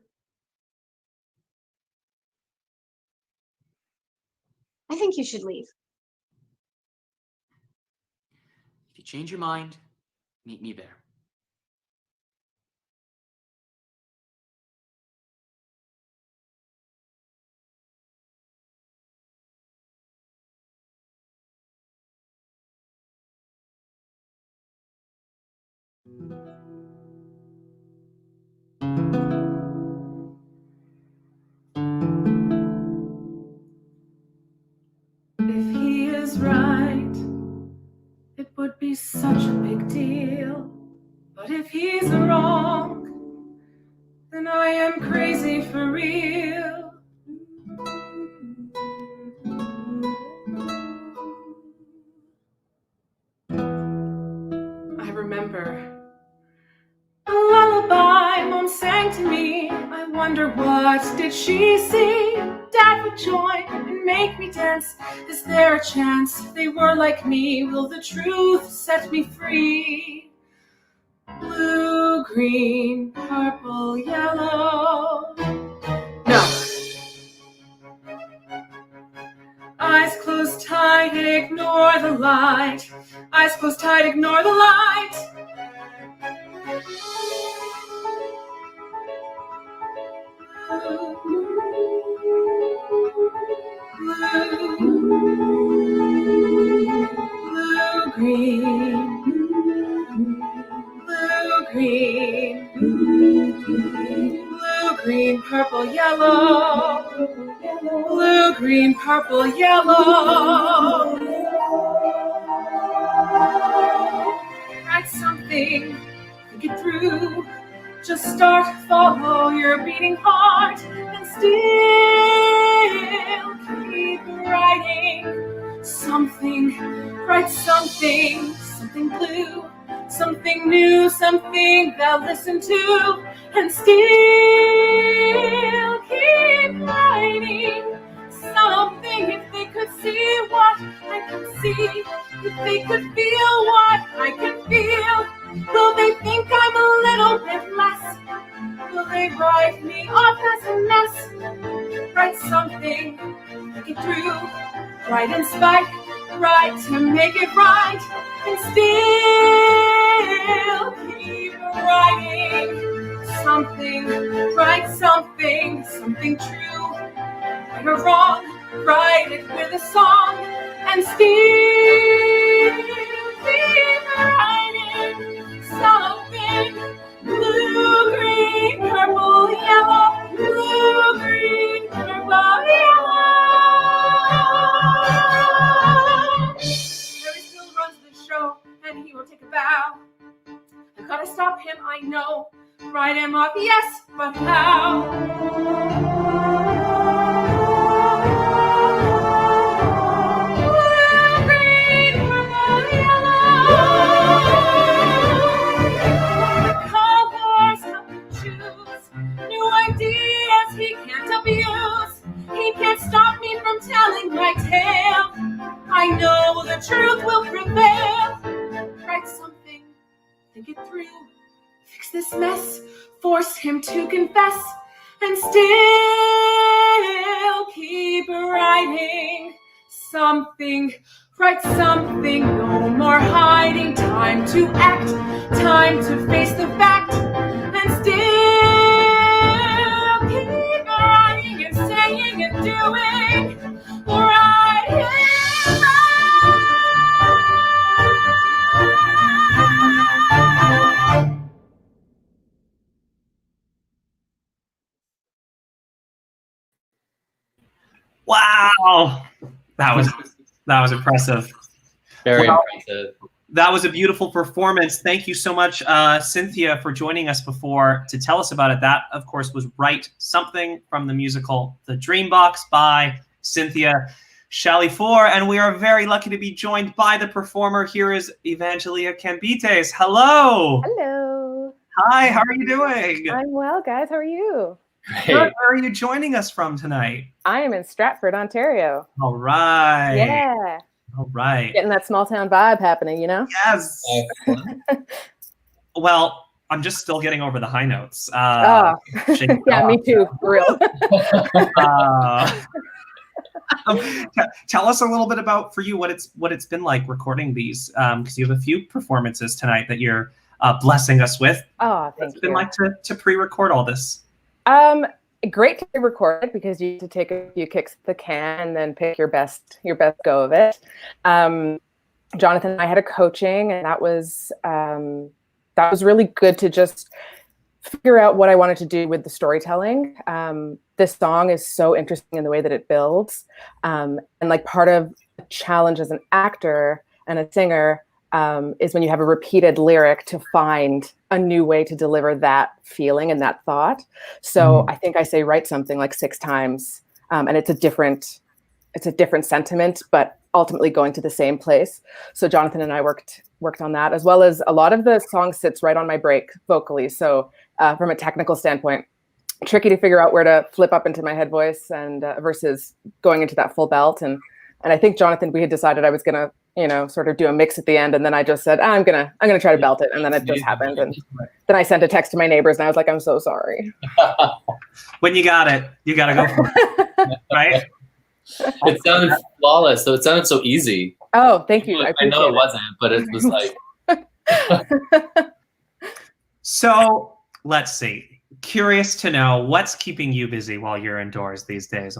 I think you should leave. If you change your mind, meet me there. If he is right, it would be such a big deal. But if he's wrong, then I am crazy for real. I remember a lullaby Mom sang to me. I wonder what did she see? Dad would join and make me dance. Is there a chance they were like me? Will the truth set me free? Blue, green, purple, yellow. No. Eyes closed tight, ignore the light. Eyes closed tight, ignore the light. Blue, green, blue, green, blue, green, purple, yellow, blue, green, purple, yellow. Write something, think it through. Just start, follow your beating heart, and still keep writing something. Write something, something blue, something new, something they'll listen to, and still keep writing something. If they could see what I can see, if they could feel what I can feel, will they think I'm a little bit less? Will they write me off as a mess? Write something, think it through, write in spite, write to make it right, and still keep writing something, write something, something true, right or wrong, write it with a song, and still keep writing something blue. write him off, yes, but how? Blue, green, purple, yellow. Colors help him choose new ideas he can't abuse. He can't stop me from telling my tale. I know the truth will prevail. Write something, think it through, fix this mess, force him to confess, and still keep writing something. Write something, no more hiding. Time to act, time to face the fact, and still keep writing and saying and doing right. Wow, that was impressive. Very Well, impressive. That was a beautiful performance. Thank you so much, Cynthia, for joining us before to tell us about it. That, of course, was Write Something from the musical The Dreambox by Cynthia Chalifour. And we are very lucky to be joined by the performer. Here is Evangelia Kambites. Hello. Hello. Hi, how are you doing? I'm well, guys. How are you? Good. Where are you joining us from tonight? I am in Stratford, Ontario. All right. Yeah. All right. Getting that small town vibe happening, you know? Yes. Well, I'm just still getting over the high notes. Yeah, me too, for real. Tell us a little bit about, for you, what it's been like recording these, because you have a few performances tonight that you're blessing us with. Oh, thank you. What's it been like to pre-record all this? Great to record it because you get to take a few kicks at the can and then pick your best go of it. Jonathan and I had a coaching, and that was really good to just figure out what I wanted to do with the storytelling. This song is so interesting in the way that it builds, and like part of the challenge as an actor and a singer is when you have a repeated lyric to find a new way to deliver that feeling and that thought. So I think I say write something like 6 times, and it's a different sentiment, but ultimately going to the same place. So Jonathan and I worked on that, as well as a lot of the song sits right on my break vocally. So from a technical standpoint, tricky to figure out where to flip up into my head voice and versus going into that full belt. And I think Jonathan, we had decided I was gonna, sort of do a mix at the end, and then I just said, I'm gonna try to belt it, and then it just happened. And then I sent a text to my neighbors, and I was like, I'm so sorry. When you got it, you gotta go for it, right? It sounded flawless, so it sounded so easy. Oh, thank you. I know it wasn't, but it was like. So let's see. Curious to know what's keeping you busy while you're indoors these days.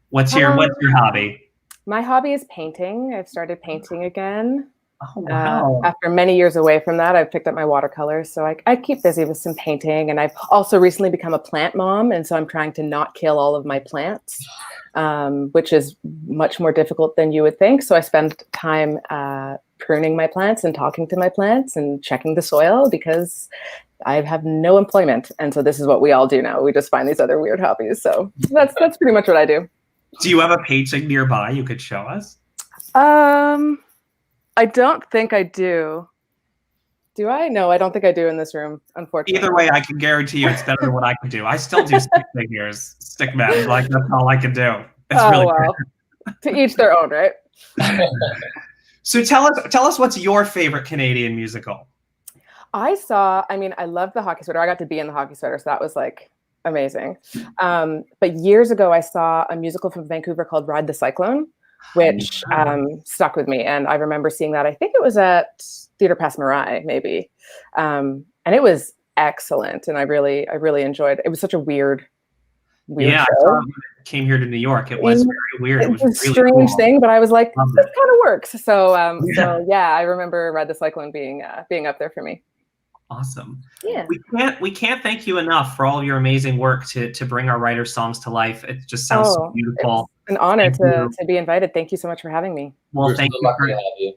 What's your hobby? My hobby is painting. I've started painting again. Oh, wow. After many years away from that, I've picked up my watercolors. So I keep busy with some painting. And I've also recently become a plant mom. And so I'm trying to not kill all of my plants, which is much more difficult than you would think. So I spend time pruning my plants and talking to my plants and checking the soil because I have no employment. And so this is what we all do now. We just find these other weird hobbies. So that's pretty much what I do. Do you have a painting nearby you could show us? I don't think I do. Do I? No, I don't think I do in this room, unfortunately. Either way, I can guarantee you it's better than what I can do. I still do stick figures, stick men. Like, that's all I can do. It's really well. To each their own, right? So tell us what's your favorite Canadian musical? I love the hockey sweater. I got to be in the hockey sweater, so that was like amazing. But years ago, I saw a musical from Vancouver called Ride the Cyclone, which stuck with me. And I remember seeing that. I think it was at Theatre Passe Muraille, maybe. And it was excellent. And I really enjoyed it. It was such a weird show. I saw it when it came here to New York. It was very weird. It was a really strange cool. thing, but I was like, this kind of works. So I remember Ride the Cyclone being up there for me. Awesome. Yeah. We can't thank you enough for all of your amazing work to bring our writers' songs to life. It just sounds so beautiful. It's an honor to be invited. Thank you so much for having me. Well, thank you.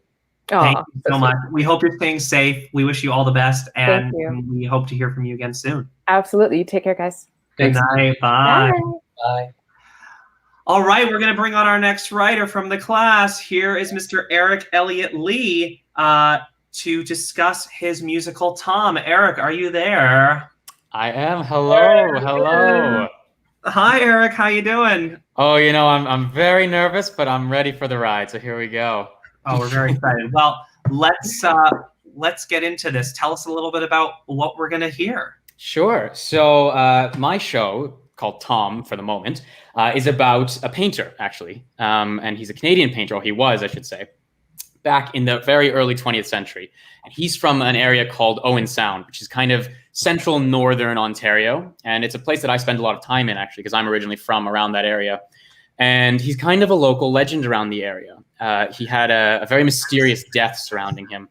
Thank Aw, you so much. We hope you're staying safe. We wish you all the best, and Thank you. we hope to hear from you again soon. Absolutely. You take care, guys. Good night. Bye. Bye. All right, we're going to bring on our next writer from the class. Here is Mr. Elliot Lee to discuss his musical Tom. Eric, are you there? I am. Hello. Hi, Eric. How you doing? Oh, I'm very nervous, but I'm ready for the ride. So here we go. Oh, we're very excited. Well, let's get into this. Tell us a little bit about what we're going to hear. Sure. So my show, called Tom for the moment, is about a painter, actually. And he's a Canadian painter, or he was, I should say, back in the very early 20th century. And he's from an area called Owen Sound, which is kind of central northern Ontario. And it's a place that I spend a lot of time in, actually, because I'm originally from around that area. And he's kind of a local legend around the area. He had a very mysterious death surrounding him.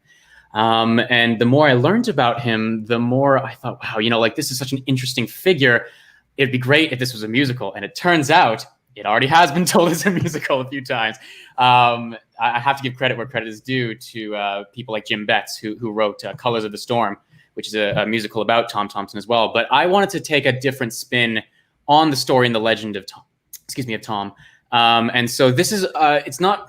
And the more I learned about him, the more I thought, wow, this is such an interesting figure. It'd be great if this was a musical. And it turns out it already has been told as a musical a few times. I have to give credit where credit is due to people like Jim Betts, who wrote Colors of the Storm, which is a musical about Tom Thompson as well. But I wanted to take a different spin on the story and the legend of Tom. And so this is, it's not,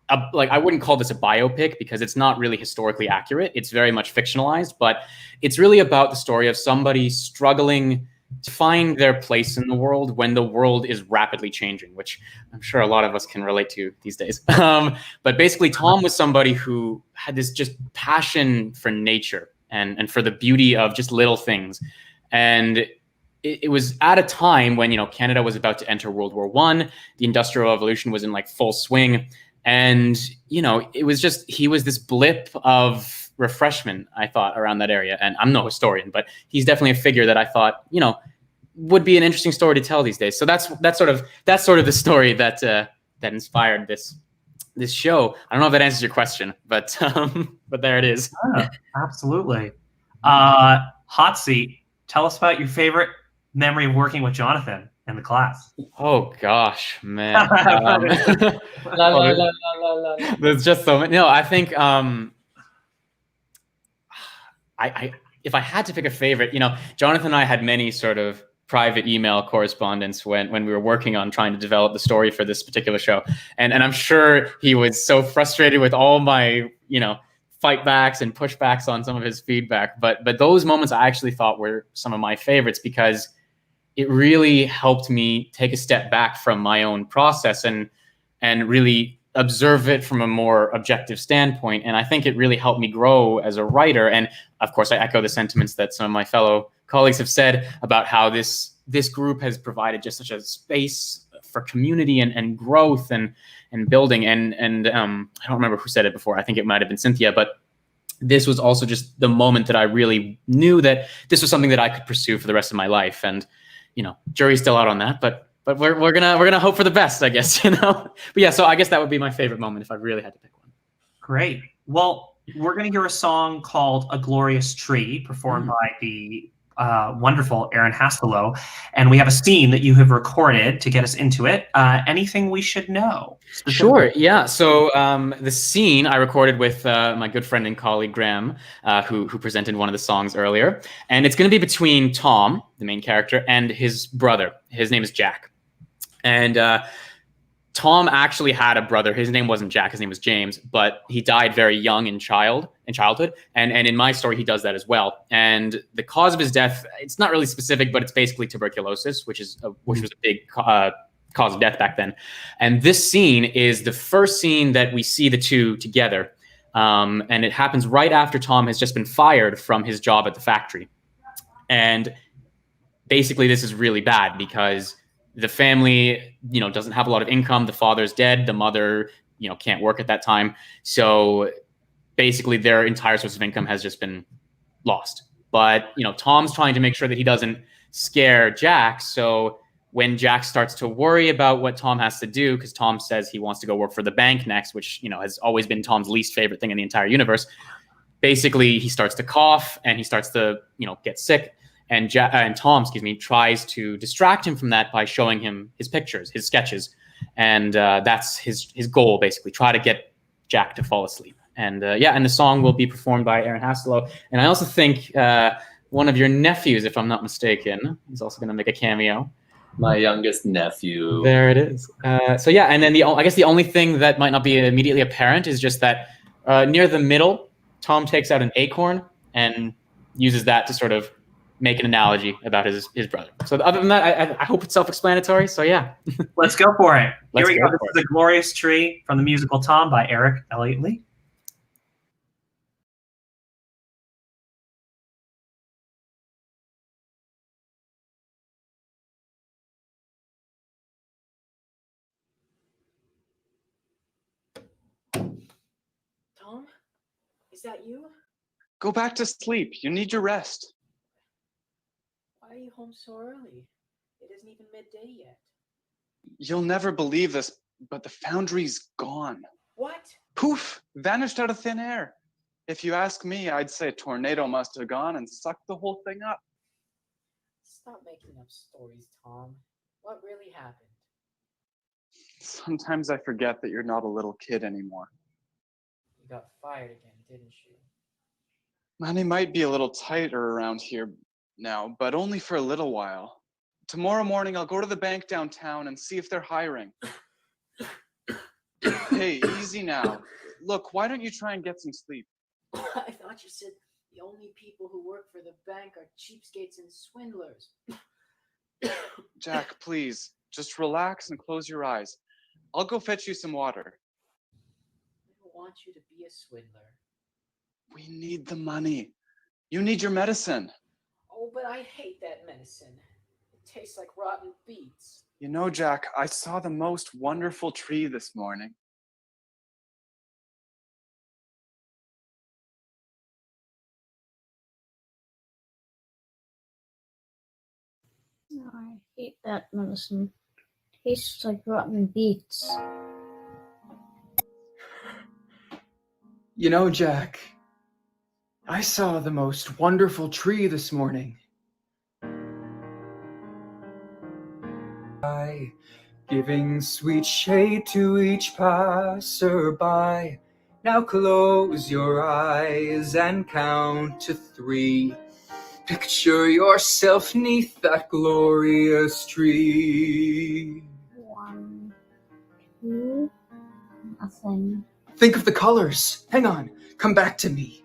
I wouldn't call this a biopic because it's not really historically accurate. It's very much fictionalized, but it's really about the story of somebody struggling to find their place in the world when the world is rapidly changing, which I'm sure a lot of us can relate to these days. But basically, Tom was somebody who had this just passion for nature and for the beauty of just little things. And it was at a time when, Canada was about to enter World War I. The Industrial Revolution was in full swing. And, it was just, he was this blip of refreshment, I thought, around that area. And I'm no historian, but he's definitely a figure that I thought, would be an interesting story to tell these days. So that's sort of the story that inspired this show. I don't know if that answers your question, but there it is. Yeah, absolutely. Hot seat. Tell us about your favorite memory of working with Jonathan in the class. Oh gosh, man. There's just so many. No, I think if I had to pick a favorite, Jonathan and I had many sort of private email correspondence when we were working on trying to develop the story for this particular show. And I'm sure he was so frustrated with all my, fight backs and pushbacks on some of his feedback. But those moments I actually thought were some of my favorites because it really helped me take a step back from my own process and really observe it from a more objective standpoint. And I think it really helped me grow as a writer. And of course, I echo the sentiments that some of my fellow colleagues have said about how this group has provided just such a space for community and growth and building. And I don't remember who said it before. I think it might've been Cynthia, but this was also just the moment that I really knew that this was something that I could pursue for the rest of my life. And, jury's still out on that, but we're gonna hope for the best, I guess, But yeah, so I guess that would be my favorite moment if I really had to pick one. Great. Well, we're gonna hear a song called "A Glorious Tree" performed by the wonderful Aaron Hastelow, and we have a scene that you have recorded to get us into it. Anything we should know? Sure. Yeah. So the scene I recorded with my good friend and colleague Graham, who presented one of the songs earlier, and it's going to be between Tom, the main character, and his brother. His name is Jack, and Tom actually had a brother. His name wasn't Jack. His name was James, but he died very young in childhood. And in my story, he does that as well. And the cause of his death, it's not really specific, but it's basically tuberculosis, which was a big cause of death back then. And this scene is the first scene that we see the two together. And it happens right after Tom has just been fired from his job at the factory. And basically, this is really bad because the family, doesn't have a lot of income. The father's dead. The mother, can't work at that time. So basically their entire source of income has just been lost. But, Tom's trying to make sure that he doesn't scare Jack. So when Jack starts to worry about what Tom has to do, because Tom says he wants to go work for the bank next, which, has always been Tom's least favorite thing in the entire universe. Basically, he starts to cough and he starts to, get sick. And Tom, tries to distract him from that by showing him his pictures, his sketches. And that's his goal, basically, try to get Jack to fall asleep. And and the song will be performed by Aaron Hastelow. And I also think one of your nephews, if I'm not mistaken, is also going to make a cameo. My youngest nephew. There it is. And then I guess the only thing that might not be immediately apparent is just that near the middle, Tom takes out an acorn and uses that to sort of make an analogy about his brother. So other than that, I hope it's self-explanatory. So yeah. Let's go for it. Here we go. This is The Glorious Tree from the musical Tom by Elliot Lee. Tom, is that you? Go back to sleep. You need your rest. Why are you home so early? It isn't even midday yet. You'll never believe this, but the foundry's gone. What? Poof! Vanished out of thin air. If you ask me, I'd say a tornado must have gone and sucked the whole thing up. Stop making up stories, Tom. What really happened? Sometimes I forget that you're not a little kid anymore. You got fired again, didn't you? Money might be a little tighter around here now, but only for a little while. Tomorrow morning, I'll go to the bank downtown and see if they're hiring. Hey, easy now. Look, why don't you try and get some sleep? I thought you said the only people who work for the bank are cheapskates and swindlers. Jack, please, just relax and close your eyes. I'll go fetch you some water. I don't want you to be a swindler. We need the money. You need your medicine. Oh, but I hate that medicine. It tastes like rotten beets. You know, Jack, I saw the most wonderful tree this morning. No, I hate that medicine. Tastes like rotten beets. You know, Jack, I saw the most wonderful tree this morning. Giving sweet shade to each passerby. Now close your eyes and count to 3. Picture yourself 'neath that glorious tree. 1, 2, nothing. Think of the colors. Hang on, come back to me.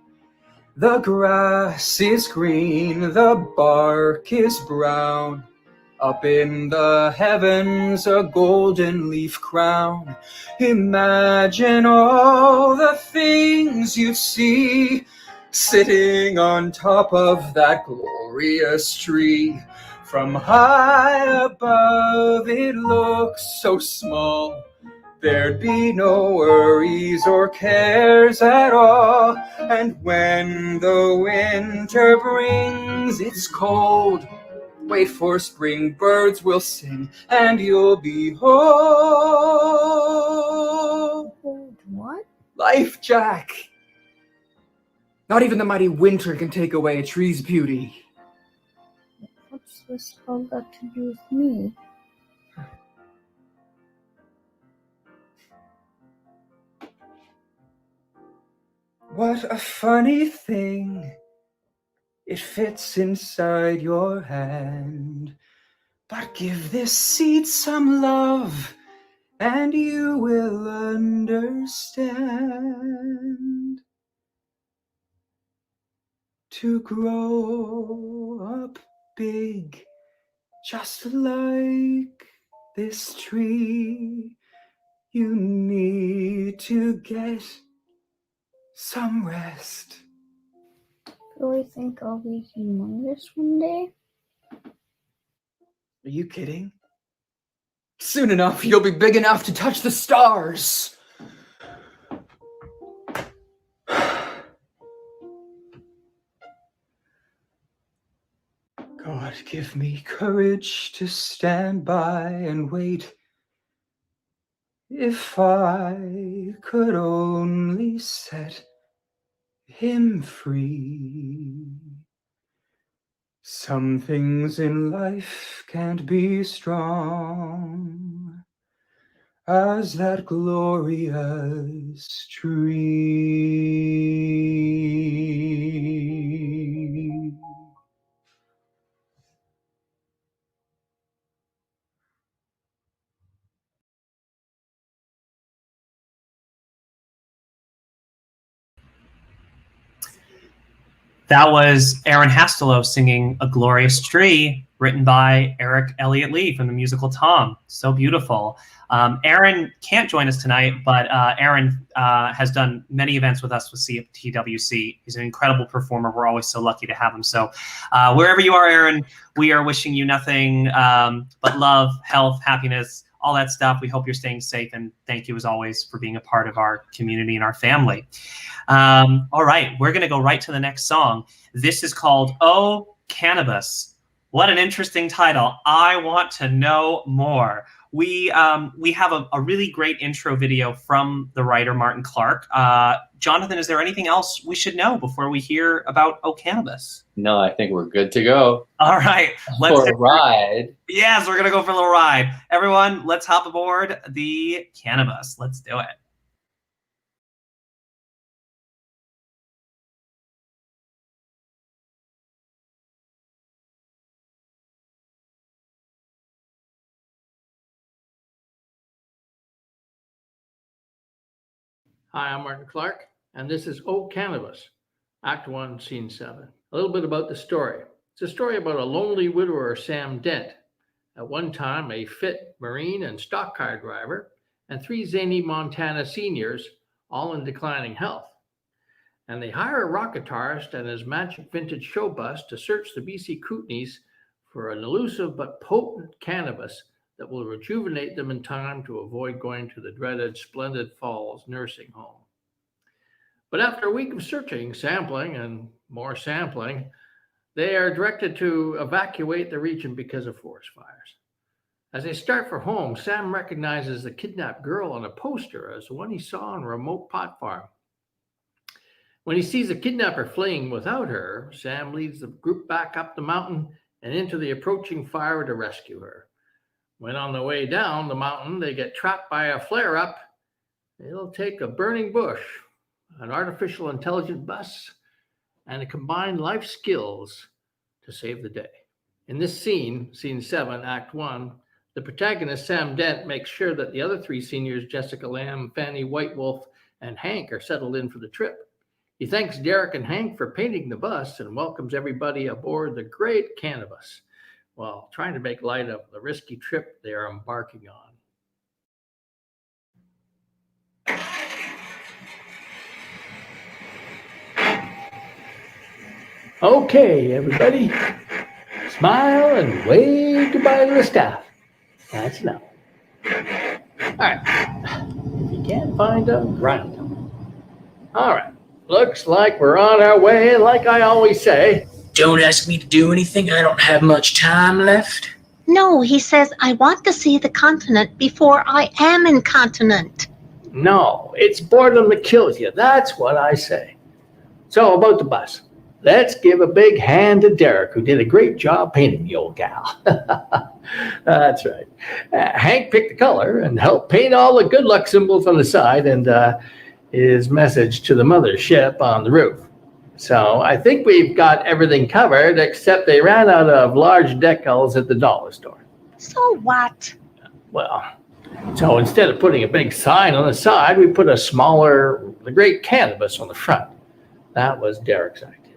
The grass is green, the bark is brown. Up in the heavens, a golden leaf crown. Imagine all the things you'd see sitting on top of that glorious tree. From high above, it looks so small. There'd be no worries or cares at all. And when the winter brings its cold, wait for spring, birds will sing, and you'll be whole. What? Life, Jack. Not even the mighty winter can take away a tree's beauty. What's this all got to do with me? What a funny thing. It fits inside your hand. But give this seed some love, and you will understand. To grow up big, just like this tree, you need to get some rest. Really think I'll be humongous one day? Are you kidding? Soon enough, you'll be big enough to touch the stars. God, give me courage to stand by and wait. If I could only set him free. Some things in life can't be strong as that glorious tree. That was Aaron Hastelow singing A Glorious Tree, written by Elliot Lee from the musical Tom. So beautiful. Aaron can't join us tonight, but Aaron has done many events with us with CMTWC. He's an incredible performer. We're always so lucky to have him. So wherever you are, Aaron, we are wishing you nothing but love, health, happiness, all that stuff. We hope you're staying safe, and thank you as always for being a part of our community and our family. All right, we're going to go right to the next song. This is called Oh Cannabis. What an interesting title. I want to know more. We have a really great intro video from the writer Martin Clarke. Jonathan, is there anything else we should know before we hear about Oh Cannabis? No, I think we're good to go. All right. For a ride. Yes, we're going to go for a little ride. Everyone, let's hop aboard the Cannabis. Let's do it. Hi, I'm Martin Clarke, and this is Oh Cannabis, Act 1, Scene 7. A little bit about the story. It's a story about a lonely widower, Sam Dent. At one time, a fit marine and stock car driver, and 3 zany Montana seniors, all in declining health. And they hire a rock guitarist and his magic vintage show bus to search the BC Kootenays for an elusive but potent cannabis that will rejuvenate them in time to avoid going to the dreaded Splendid Falls nursing home. But after a week of searching, sampling, and more sampling, they are directed to evacuate the region because of forest fires. As they start for home, Sam recognizes the kidnapped girl on a poster as the one he saw on a remote pot farm. When he sees the kidnapper fleeing without her, Sam leads the group back up the mountain and into the approaching fire to rescue her. When on the way down the mountain, they get trapped by a flare-up. It'll take a burning bush, an artificial intelligent bus, and a combined life skills to save the day. In this scene, Scene 7, Act 1, the protagonist, Sam Dent, makes sure that the other 3 seniors, Jessica Lamb, Fanny Whitewolf, and Hank, are settled in for the trip. He thanks Derek and Hank for painting the bus and welcomes everybody aboard the great Cannabis, while trying to make light of the risky trip they are embarking on. Okay, everybody, smile and wave goodbye to the staff. That's enough. All right, if you can't find them, grind them. All right, looks like we're on our way, like I always say. Don't ask me to do anything. I don't have much time left. No, he says, I want to see the continent before I am incontinent. No, it's boredom that kills you. That's what I say. So about the bus. Let's give a big hand to Derek, who did a great job painting the old gal. That's right. Hank picked the color and helped paint all the good luck symbols on the side and his message to the mothership on the roof. So I think we've got everything covered, except they ran out of large decals at the dollar store. So what? Well, so instead of putting a big sign on the side, we put a smaller, the great Cannabis on the front. That was Derek's idea.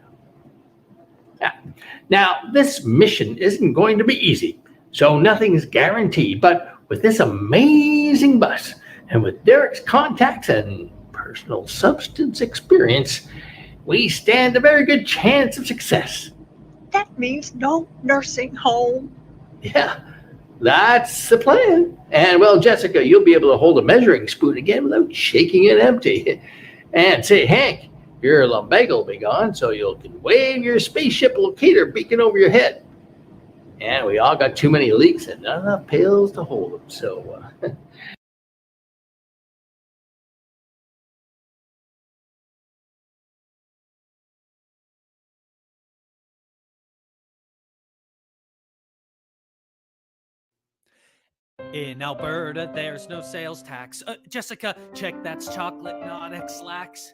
Yeah. Now, this mission isn't going to be easy, so nothing's guaranteed, but with this amazing bus and with Derek's contacts and personal substance experience, we stand a very good chance of success. That means no nursing home. Yeah, that's the plan. And well, Jessica, you'll be able to hold a measuring spoon again without shaking it empty. And say, Hank, your lumbago will be gone, so you can wave your spaceship locator beacon over your head. And we all got too many leaks and not enough pails to hold them, so... In Alberta, there's no sales tax. Jessica, check that's chocolate, not X-Lax.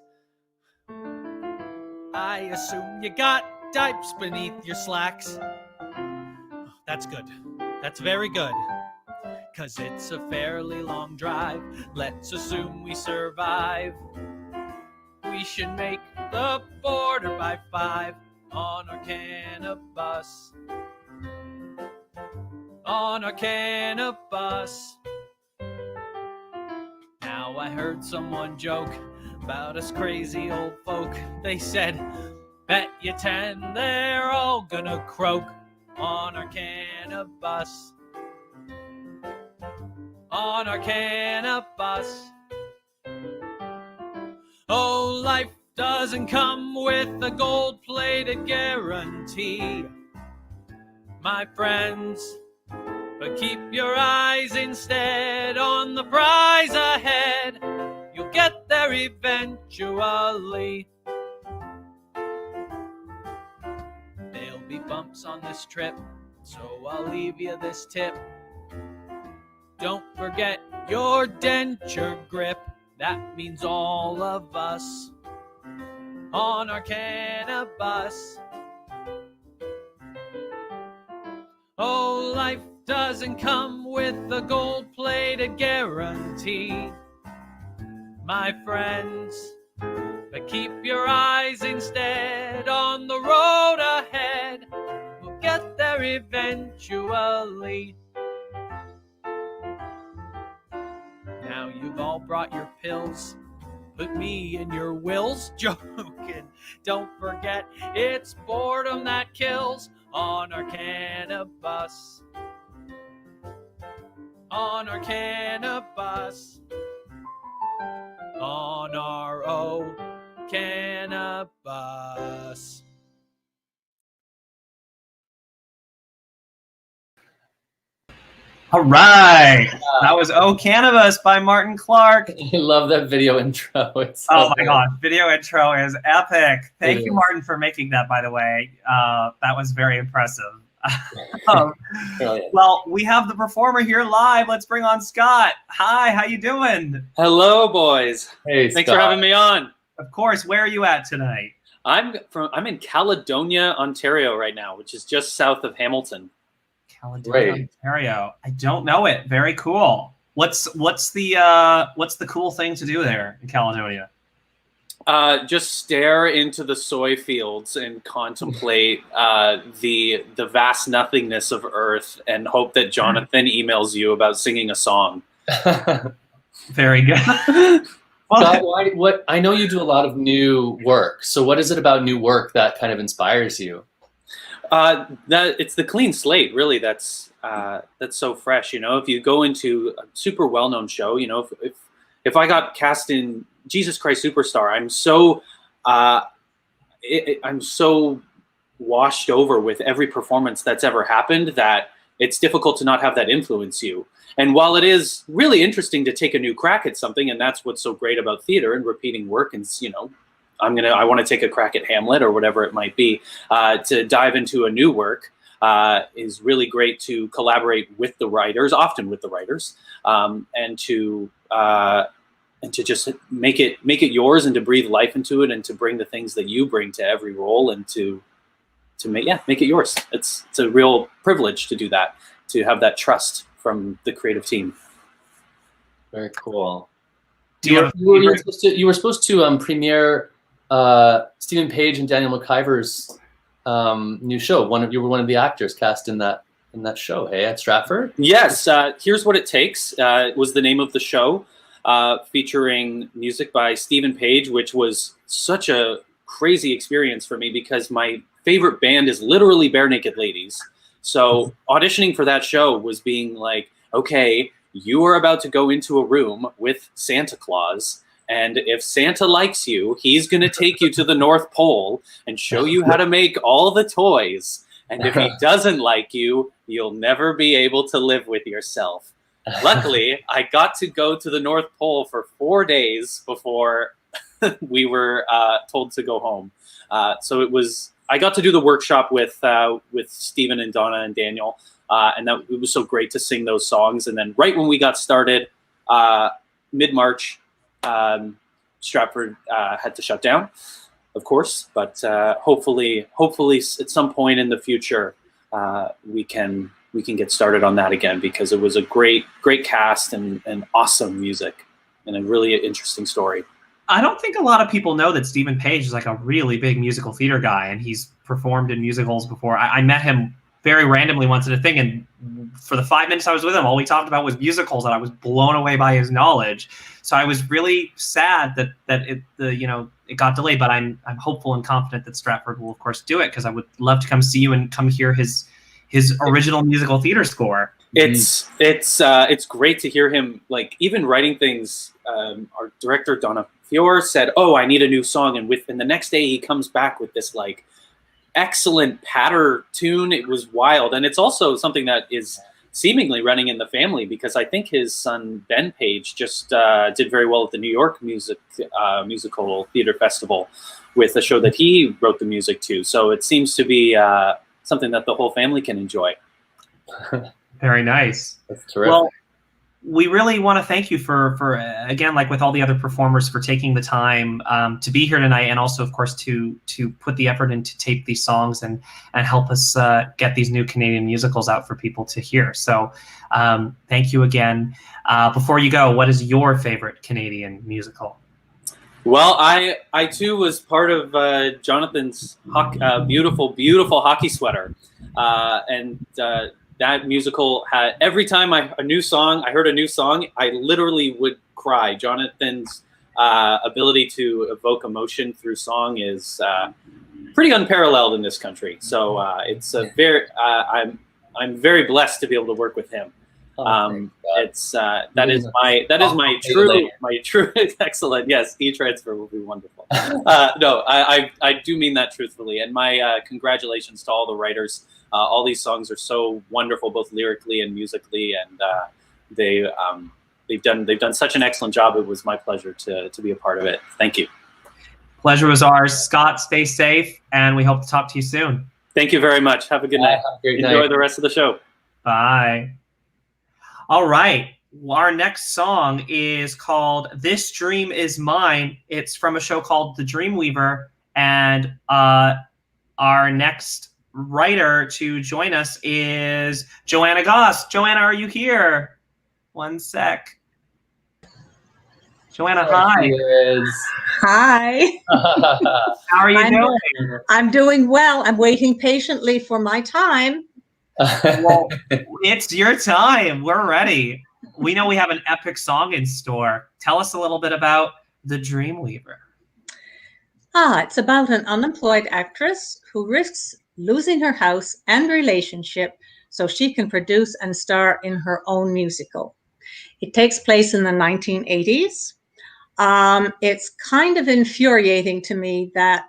I assume you got diapers beneath your slacks. Oh, that's good. That's very good. 'Cause it's a fairly long drive. Let's assume we survive. We should make the border by 5 on our cannabis. On our cannabis. Now I heard someone joke about us crazy old folk. They said, bet you 10 they're all gonna croak on our cannabis. On our cannabis. Oh, life doesn't come with a gold-plated guarantee, my friends. But keep your eyes instead on the prize ahead. You'll get there eventually. There'll be bumps on this trip, so I'll leave you this tip. Don't forget your denture grip. That means all of us on our cannabis. Oh, life doesn't come with a gold-plated guarantee, my friends. But keep your eyes instead on the road ahead. We'll get there eventually. Now you've all brought your pills. Put me in your wills. Joking. Don't forget, it's boredom that kills on our cannabis. On our cannabis. On our cannabis. All right. That was Oh Cannabis by Martin Clarke. I love that video intro. It's oh my God. Video intro is epic. Thank you, Martin, for making that, by the way. That was very impressive. Well, we have the performer here live. Let's bring on Scott. Hi, how you doing? Hello, boys. Hey, thanks for having me on. Of course. Where are you at tonight? I'm in Caledonia, Ontario right now, which is just south of Hamilton. Caledonia, Ontario. I don't know it. Very cool. What's the cool thing to do there in Caledonia? Just stare into the soy fields and contemplate the vast nothingness of Earth and hope that Jonathan emails you about singing a song. Very good. Scott, what I know you do a lot of new work. So what is it about new work that kind of inspires you? That it's the clean slate, really. That's so fresh. You know, if you go into a super well-known show, you know, if I got cast in Jesus Christ Superstar, I'm so washed over with every performance that's ever happened that it's difficult to not have that influence you. And while it is really interesting to take a new crack at something, and that's what's so great about theater and repeating work, and you know, I want to take a crack at Hamlet or whatever it might be, to dive into a new work is really great to collaborate with the writers, often with the writers, and to just make it yours and to breathe life into it and to bring the things that you bring to every role and to make it yours. It's a real privilege to do that, to have that trust from the creative team. Very cool. You were supposed to premiere Stephen Page and Daniel McIver's new show. You were one of the actors cast in that show. Hey, at Stratford. Yes. Here's What It Takes was the name of the show, featuring music by Stephen Page, which was such a crazy experience for me because my favorite band is literally Bare Naked Ladies. So auditioning for that show was being like, okay, you are about to go into a room with Santa Claus. And if Santa likes you, he's going to take you to the North Pole and show you how to make all the toys. And if he doesn't like you, you'll never be able to live with yourself. Luckily, I got to go to the North Pole for 4 days before we were told to go home. So it was I got to do the workshop with Stephen and Donna and Daniel, and that it was so great to sing those songs. And then right when we got started, mid-March, Stratford had to shut down, of course. But hopefully at some point in the future, we can get started on that again, because it was a great cast and awesome music and a really interesting story. I don't think a lot of people know that Stephen Page is like a really big musical theater guy, and he's performed in musicals before. I met him very randomly once at a thing, and for the 5 minutes I was with him, all we talked about was musicals, and I was blown away by his knowledge. So I was really sad that it got delayed, but I'm hopeful and confident that Stratford will of course do it, because I would love to come see you and come hear his original musical theater score. It's great to hear him, like, even writing things. Our director Donna Fior said, "Oh, I need a new song," and the next day he comes back with this like excellent patter tune. It was wild, and it's also something that is seemingly running in the family, because I think his son Ben Page just did very well at the New York Musical Theater Festival with a show that he wrote the music to. So it seems to be something that the whole family can enjoy. Very nice. That's terrific. Well, we really want to thank you for again, like with all the other performers, for taking the time to be here tonight, and also, of course, to put the effort in to tape these songs and help us get these new Canadian musicals out for people to hear. So thank you again. Before you go, what is your favorite Canadian musical? Well, I too was part of Jonathan's beautiful hockey sweater, and that musical had, every time I heard a new song, I literally would cry. Jonathan's ability to evoke emotion through song is pretty unparalleled in this country. So it's a I'm very blessed to be able to work with him. That is my true excellent. Yes, e-transfer will be wonderful. No, I do mean that truthfully, and my congratulations to all the writers. All these songs are so wonderful, both lyrically and musically, and they've done such an excellent job. It was my pleasure to be a part of it. Thank you. Pleasure was ours. Scott, stay safe, and we hope to talk to you soon. Thank you very much. Have a good night. Enjoy the rest of the show. Bye. All right. Our next song is called "This Dream Is Mine." It's from a show called The Dreamweaver, and our next writer to join us is Joanna Gosse. Joanna, are you here? One sec. Joanna, hi. Hi. How are you doing? I'm doing well. I'm waiting patiently for my time. Well, it's your time. We're ready. We know we have an epic song in store. Tell us a little bit about The Dreamweaver. It's about an unemployed actress who risks losing her house and relationship so she can produce and star in her own musical. It takes place in the 1980s. It's kind of infuriating to me that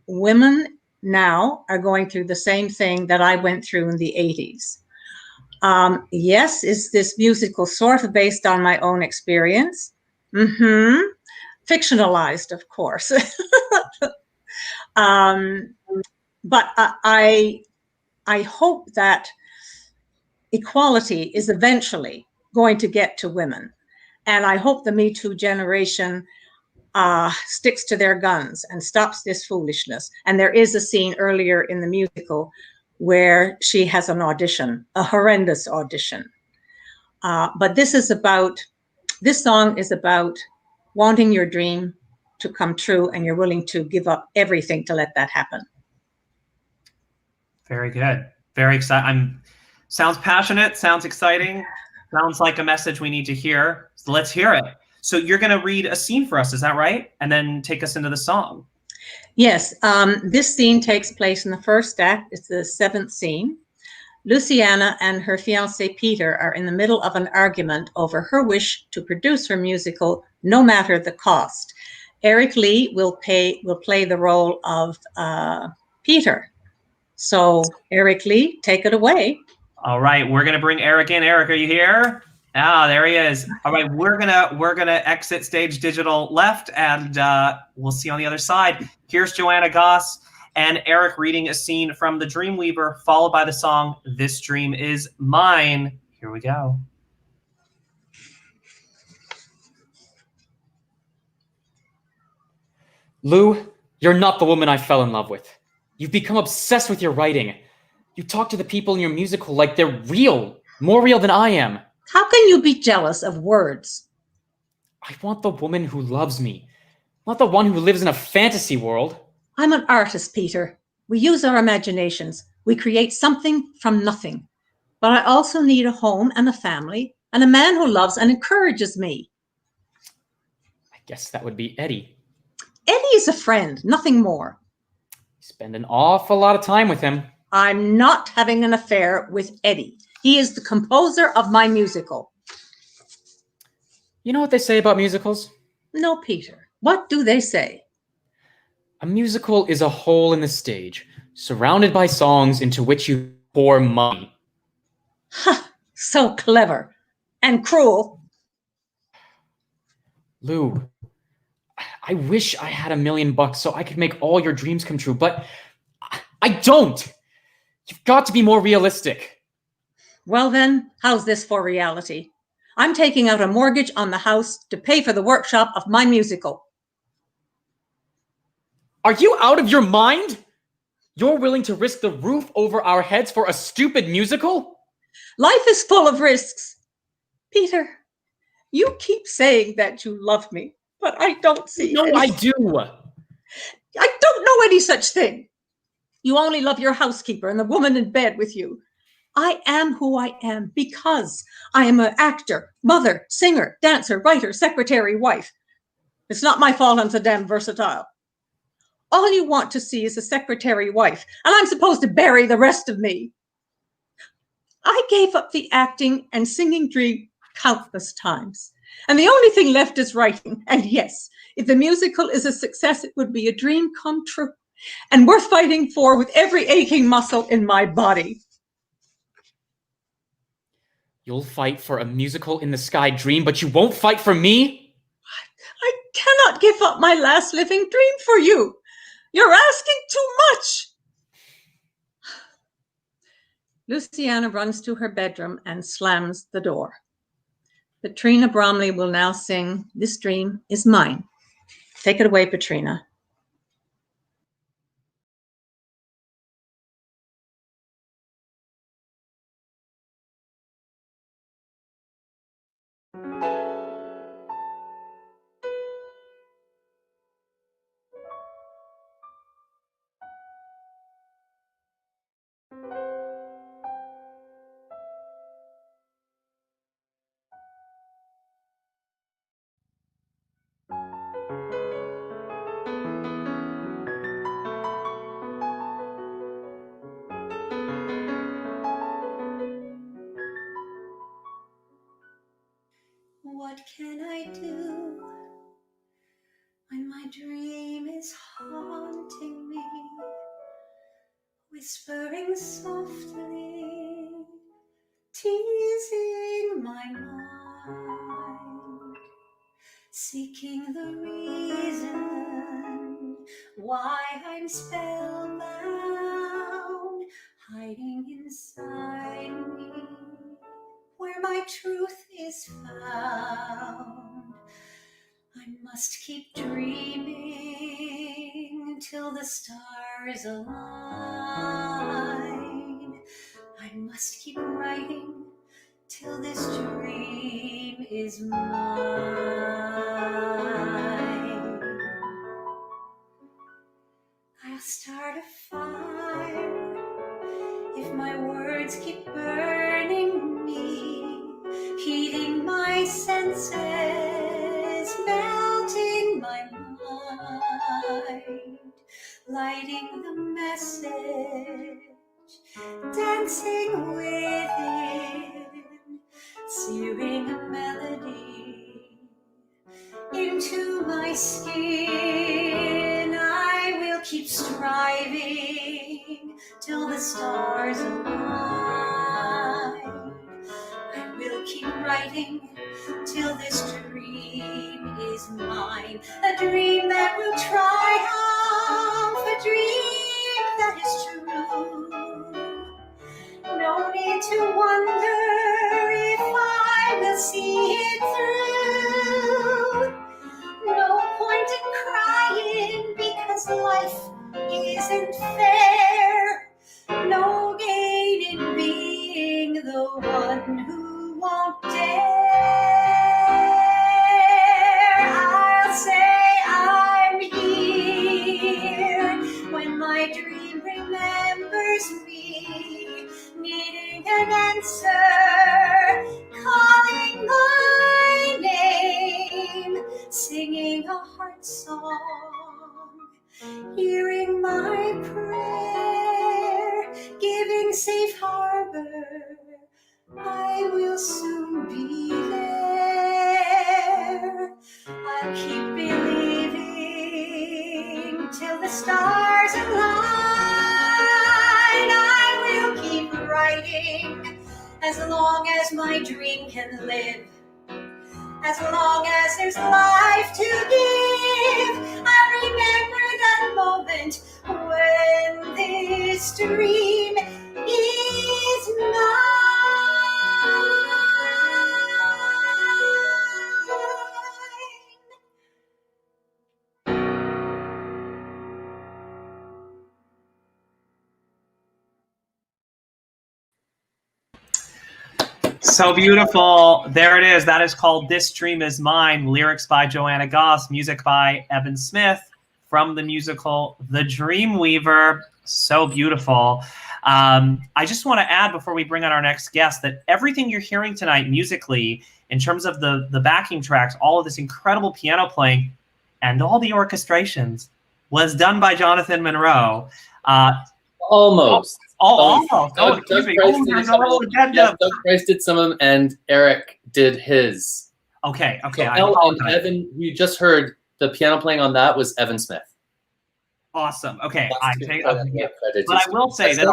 women now are going through the same thing that I went through in the 80s. Yes, is this musical sort of based on my own experience? Fictionalized, of course. But I hope that equality is eventually going to get to women. And I hope the Me Too generation sticks to their guns and stops this foolishness. And there is a scene earlier in the musical where she has an audition, a horrendous audition. But this song is about wanting your dream to come true, and you're willing to give up everything to let that happen. Very good. Very excited. Sounds passionate, sounds exciting, sounds like a message we need to hear. So let's hear it. So you're going to read a scene for us, is that right? And then take us into the song. Yes, this scene takes place in the first act. It's the 7th scene. Luciana and her fiancé Peter are in the middle of an argument over her wish to produce her musical, no matter the cost. Eric Lee will play the role of Peter. So Eric Lee, take it away. All right, we're gonna bring Eric in. Eric, are you here? Ah, there he is. All right, we're gonna exit stage digital left, and we'll see you on the other side. Here's Joanna Gosse and Eric reading a scene from The Dreamweaver, followed by the song This Dream Is Mine. Here we go. Lou, you're not the woman I fell in love with. You've become obsessed with your writing. You talk to the people in your musical like they're real, more real than I am. How can you be jealous of words? I want the woman who loves me, not the one who lives in a fantasy world. I'm an artist, Peter. We use our imaginations. We create something from nothing. But I also need a home and a family and a man who loves and encourages me. I guess that would be Eddie. Eddie is a friend, nothing more. You spend an awful lot of time with him. I'm not having an affair with Eddie. He is the composer of my musical. You know what they say about musicals? No, Peter. What do they say? A musical is a hole in the stage, surrounded by songs into which you pour money. Ha! So clever. And cruel. Lou, I wish I had $1 million so I could make all your dreams come true, but I don't. You've got to be more realistic. Well then, how's this for reality? I'm taking out a mortgage on the house to pay for the workshop of my musical. Are you out of your mind? You're willing to risk the roof over our heads for a stupid musical? Life is full of risks. Peter, you keep saying that you love me, but I don't see No, it. I do. I don't know any such thing. You only love your housekeeper and the woman in bed with you. I am who I am because I am an actor, mother, singer, dancer, writer, secretary, wife. It's not my fault I'm so damn versatile. All you want to see is a secretary wife, and I'm supposed to bury the rest of me. I gave up the acting and singing dream countless times, and the only thing left is writing. And yes, if the musical is a success, it would be a dream come true and worth fighting for with every aching muscle in my body. You'll fight for a musical in the sky dream, but you won't fight for me? I cannot give up my last living dream for you. You're asking too much. Luciana runs to her bedroom and slams the door. Petrina Bromley will now sing This Dream Is Mine. Take it away, Petrina. What can I do when my dream is haunting me, whispering softly, teasing my mind, seeking the reason why I'm spellbound, hiding inside me, where my truth is found. I must keep dreaming till the stars align. I must keep writing till this dream is mine. I'll start a fire if my words keep burning me, heating my senses, melting my mind, lighting the message, dancing within, searing a melody into my skin. I will keep striving till the stars align. I will keep writing till this dream is mine. A dream that will triumph, a dream life isn't fair. No gain in being the one who won't dare. I'll say I'm here when my dream remembers me, needing an answer, calling my name, singing a heart song, hearing my prayer, giving safe harbor. I will soon be there. I'll keep believing till the stars align. I will keep writing as long as my dream can live. As long as there's life to give, I remember that moment when this dream is mine. So beautiful. There it is. That is called This Dream Is Mine. Lyrics by Joanna Gosse, music by Evan Smith from the musical The Dreamweaver. So beautiful. I just want to add before we bring on our next guest that everything you're hearing tonight musically, in terms of the backing tracks, all of this incredible piano playing, and all the orchestrations, was done by Jonathan Monro. Almost. Almost. Doug Price did some of them, and Eric did his. Okay. So and Evan, you just heard the piano playing on that was Evan Smith. Awesome. Okay, I take it. But I will say that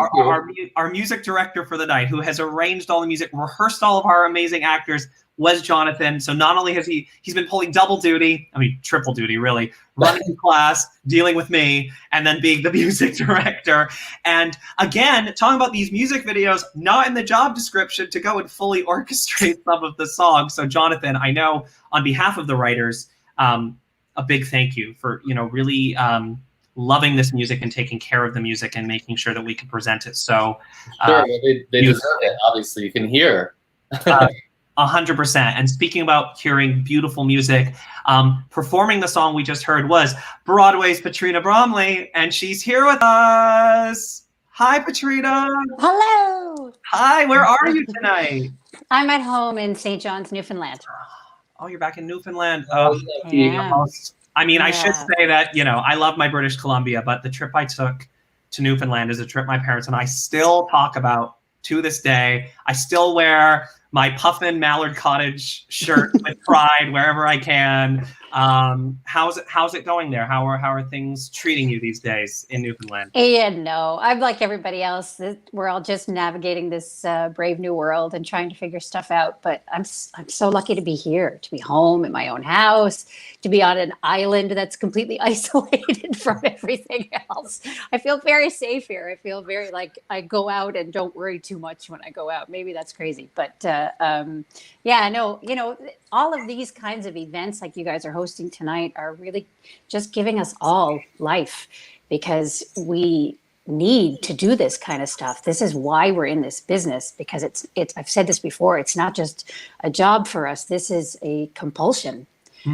our music director for the night, who has arranged all the music, rehearsed all of our amazing actors, was Jonathan. So not only has he's been pulling double duty, I mean triple duty really, running class, dealing with me, and then being the music director. And again, talking about these music videos, not in the job description to go and fully orchestrate some of the songs. So Jonathan, I know on behalf of the writers, a big thank you for really loving this music and taking care of the music and making sure that we can present it. So sure, they deserve it. Obviously, you can hear. 100%. And speaking about hearing beautiful music, performing the song we just heard was Broadway's Petrina Bromley, and she's here with us. Hi, Petrina. Hello. Hi, where are you tonight? I'm at home in St. John's, Newfoundland. Oh, you're back in Newfoundland. Oh, yeah. I mean, I should say that, I love my British Columbia, but the trip I took to Newfoundland is a trip my parents and I still talk about to this day. I still wear my Puffin Mallard Cottage shirt with pride wherever I can. How's it going there? How are things treating you these days in Newfoundland? Yeah, no, I'm like everybody else. We're all just navigating this brave new world and trying to figure stuff out. But I'm so lucky to be here, to be home in my own house, to be on an island that's completely isolated from everything else. I feel very safe here. I feel very like I go out and don't worry too much when I go out. Maybe that's crazy, but yeah, no, all of these kinds of events like you guys are hosting tonight are really just giving us all life, because we need to do this kind of stuff. This is why we're in this business, because it's I've said this before, it's not just a job for us. This is a compulsion.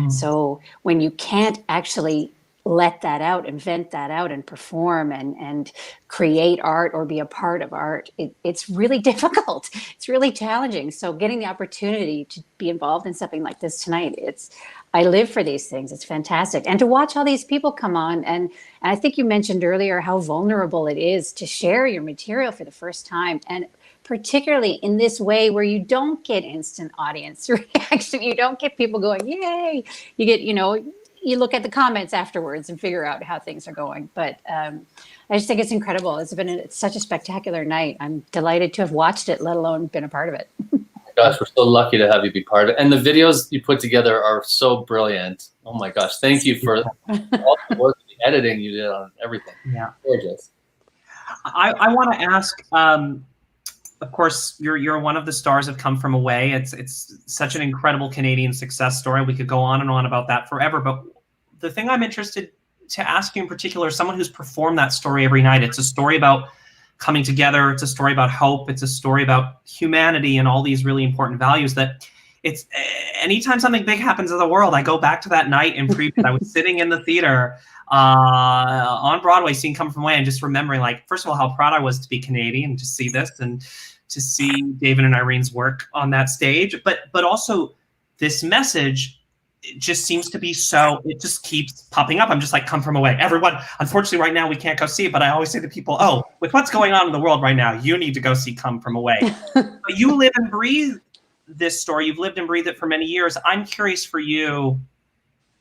So when you can't actually let that out and vent that out and perform and create art or be a part of art, it's really difficult. It's really challenging. So getting the opportunity to be involved in something like this tonight, I live for these things. It's fantastic. And to watch all these people come on, and I think you mentioned earlier how vulnerable it is to share your material for the first time, and particularly in this way where you don't get instant audience reaction. You don't get people going, yay. You get, you look at the comments afterwards and figure out how things are going. But I just think it's incredible. It's such a spectacular night. I'm delighted to have watched it, let alone been a part of it. Gosh, we're so lucky to have you be part of it. And the videos you put together are so brilliant. Oh my gosh. Thank you for all the work, the editing you did on everything. Yeah. Gorgeous. I want to ask, of course, you're one of the stars of Come From Away. It's such an incredible Canadian success story. We could go on and on about that forever. But the thing I'm interested to ask you in particular, someone who's performed that story every night. It's a story about coming together. It's a story about hope. It's a story about humanity and all these really important values that it's anytime something big happens in the world, I go back to that night in preview. I was sitting in the theater on Broadway seeing Come From Away and just remembering, like, first of all, how proud I was to be Canadian, to see this and to see David and Irene's work on that stage. But also this message, it just seems to be so, it just keeps popping up. I'm just like, Come From Away. Everyone, unfortunately right now we can't go see it, but I always say to people, oh, with what's going on in the world right now, you need to go see Come From Away. But you live and breathe this story. You've lived and breathed it for many years. I'm curious for you,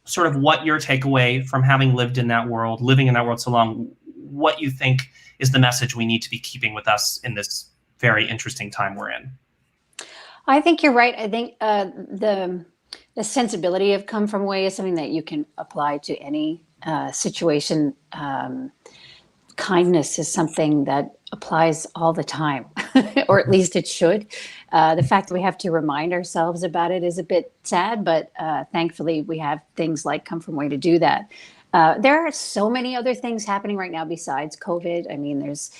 sort of what your takeaway from having lived in that world, living in that world so long, what you think is the message we need to be keeping with us in this very interesting time we're in. I think you're right. I think the sensibility of Come From Away is something that you can apply to any situation. Kindness is something that applies all the time, or at least it should. The fact that we have to remind ourselves about it is a bit sad, but thankfully we have things like Come From Away to do that. There are so many other things happening right now besides COVID. I mean, there's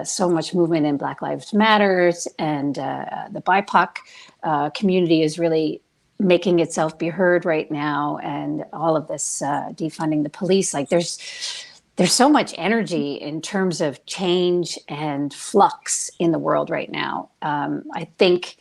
so much movement in Black Lives Matters, and the BIPOC community is really making itself be heard right now, and all of this defunding the police. Like there's so much energy in terms of change and flux in the world right now. I think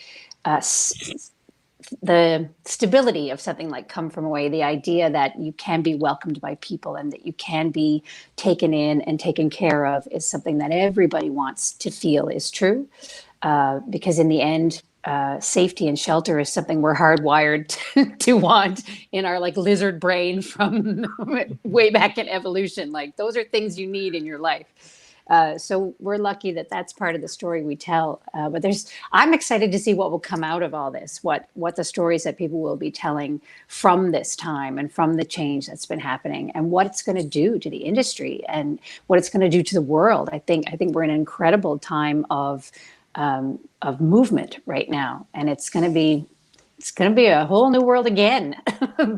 the stability of something like Come From Away, the idea that you can be welcomed by people and that you can be taken in and taken care of, is something that everybody wants to feel is true. Because in the end, safety and shelter is something we're hardwired to want in our like lizard brain from way back in evolution. Like those are things you need in your life. So we're lucky that that's part of the story we tell. But I'm excited to see what will come out of all this, what the stories that people will be telling from this time and from the change that's been happening, and what it's going to do to the industry and what it's going to do to the world. I think we're in an incredible time of movement right now, and it's going to be a whole new world again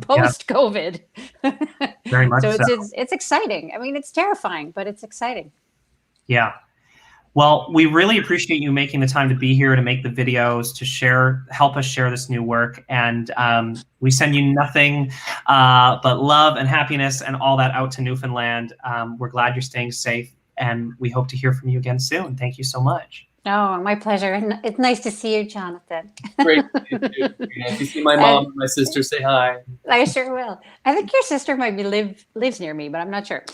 post COVID. Very much so. It's exciting. I mean, it's terrifying, but it's exciting. Yeah. Well, we really appreciate you making the time to be here, to make the videos, to help us share this new work. And we send you nothing but love and happiness and all that out to Newfoundland. We're glad you're staying safe, and we hope to hear from you again soon. Thank you so much. Oh, my pleasure. And it's nice to see you, Jonathan. Great to see you. If you see my mom and my sister, say hi. I sure will. I think your sister might be lives near me, but I'm not sure.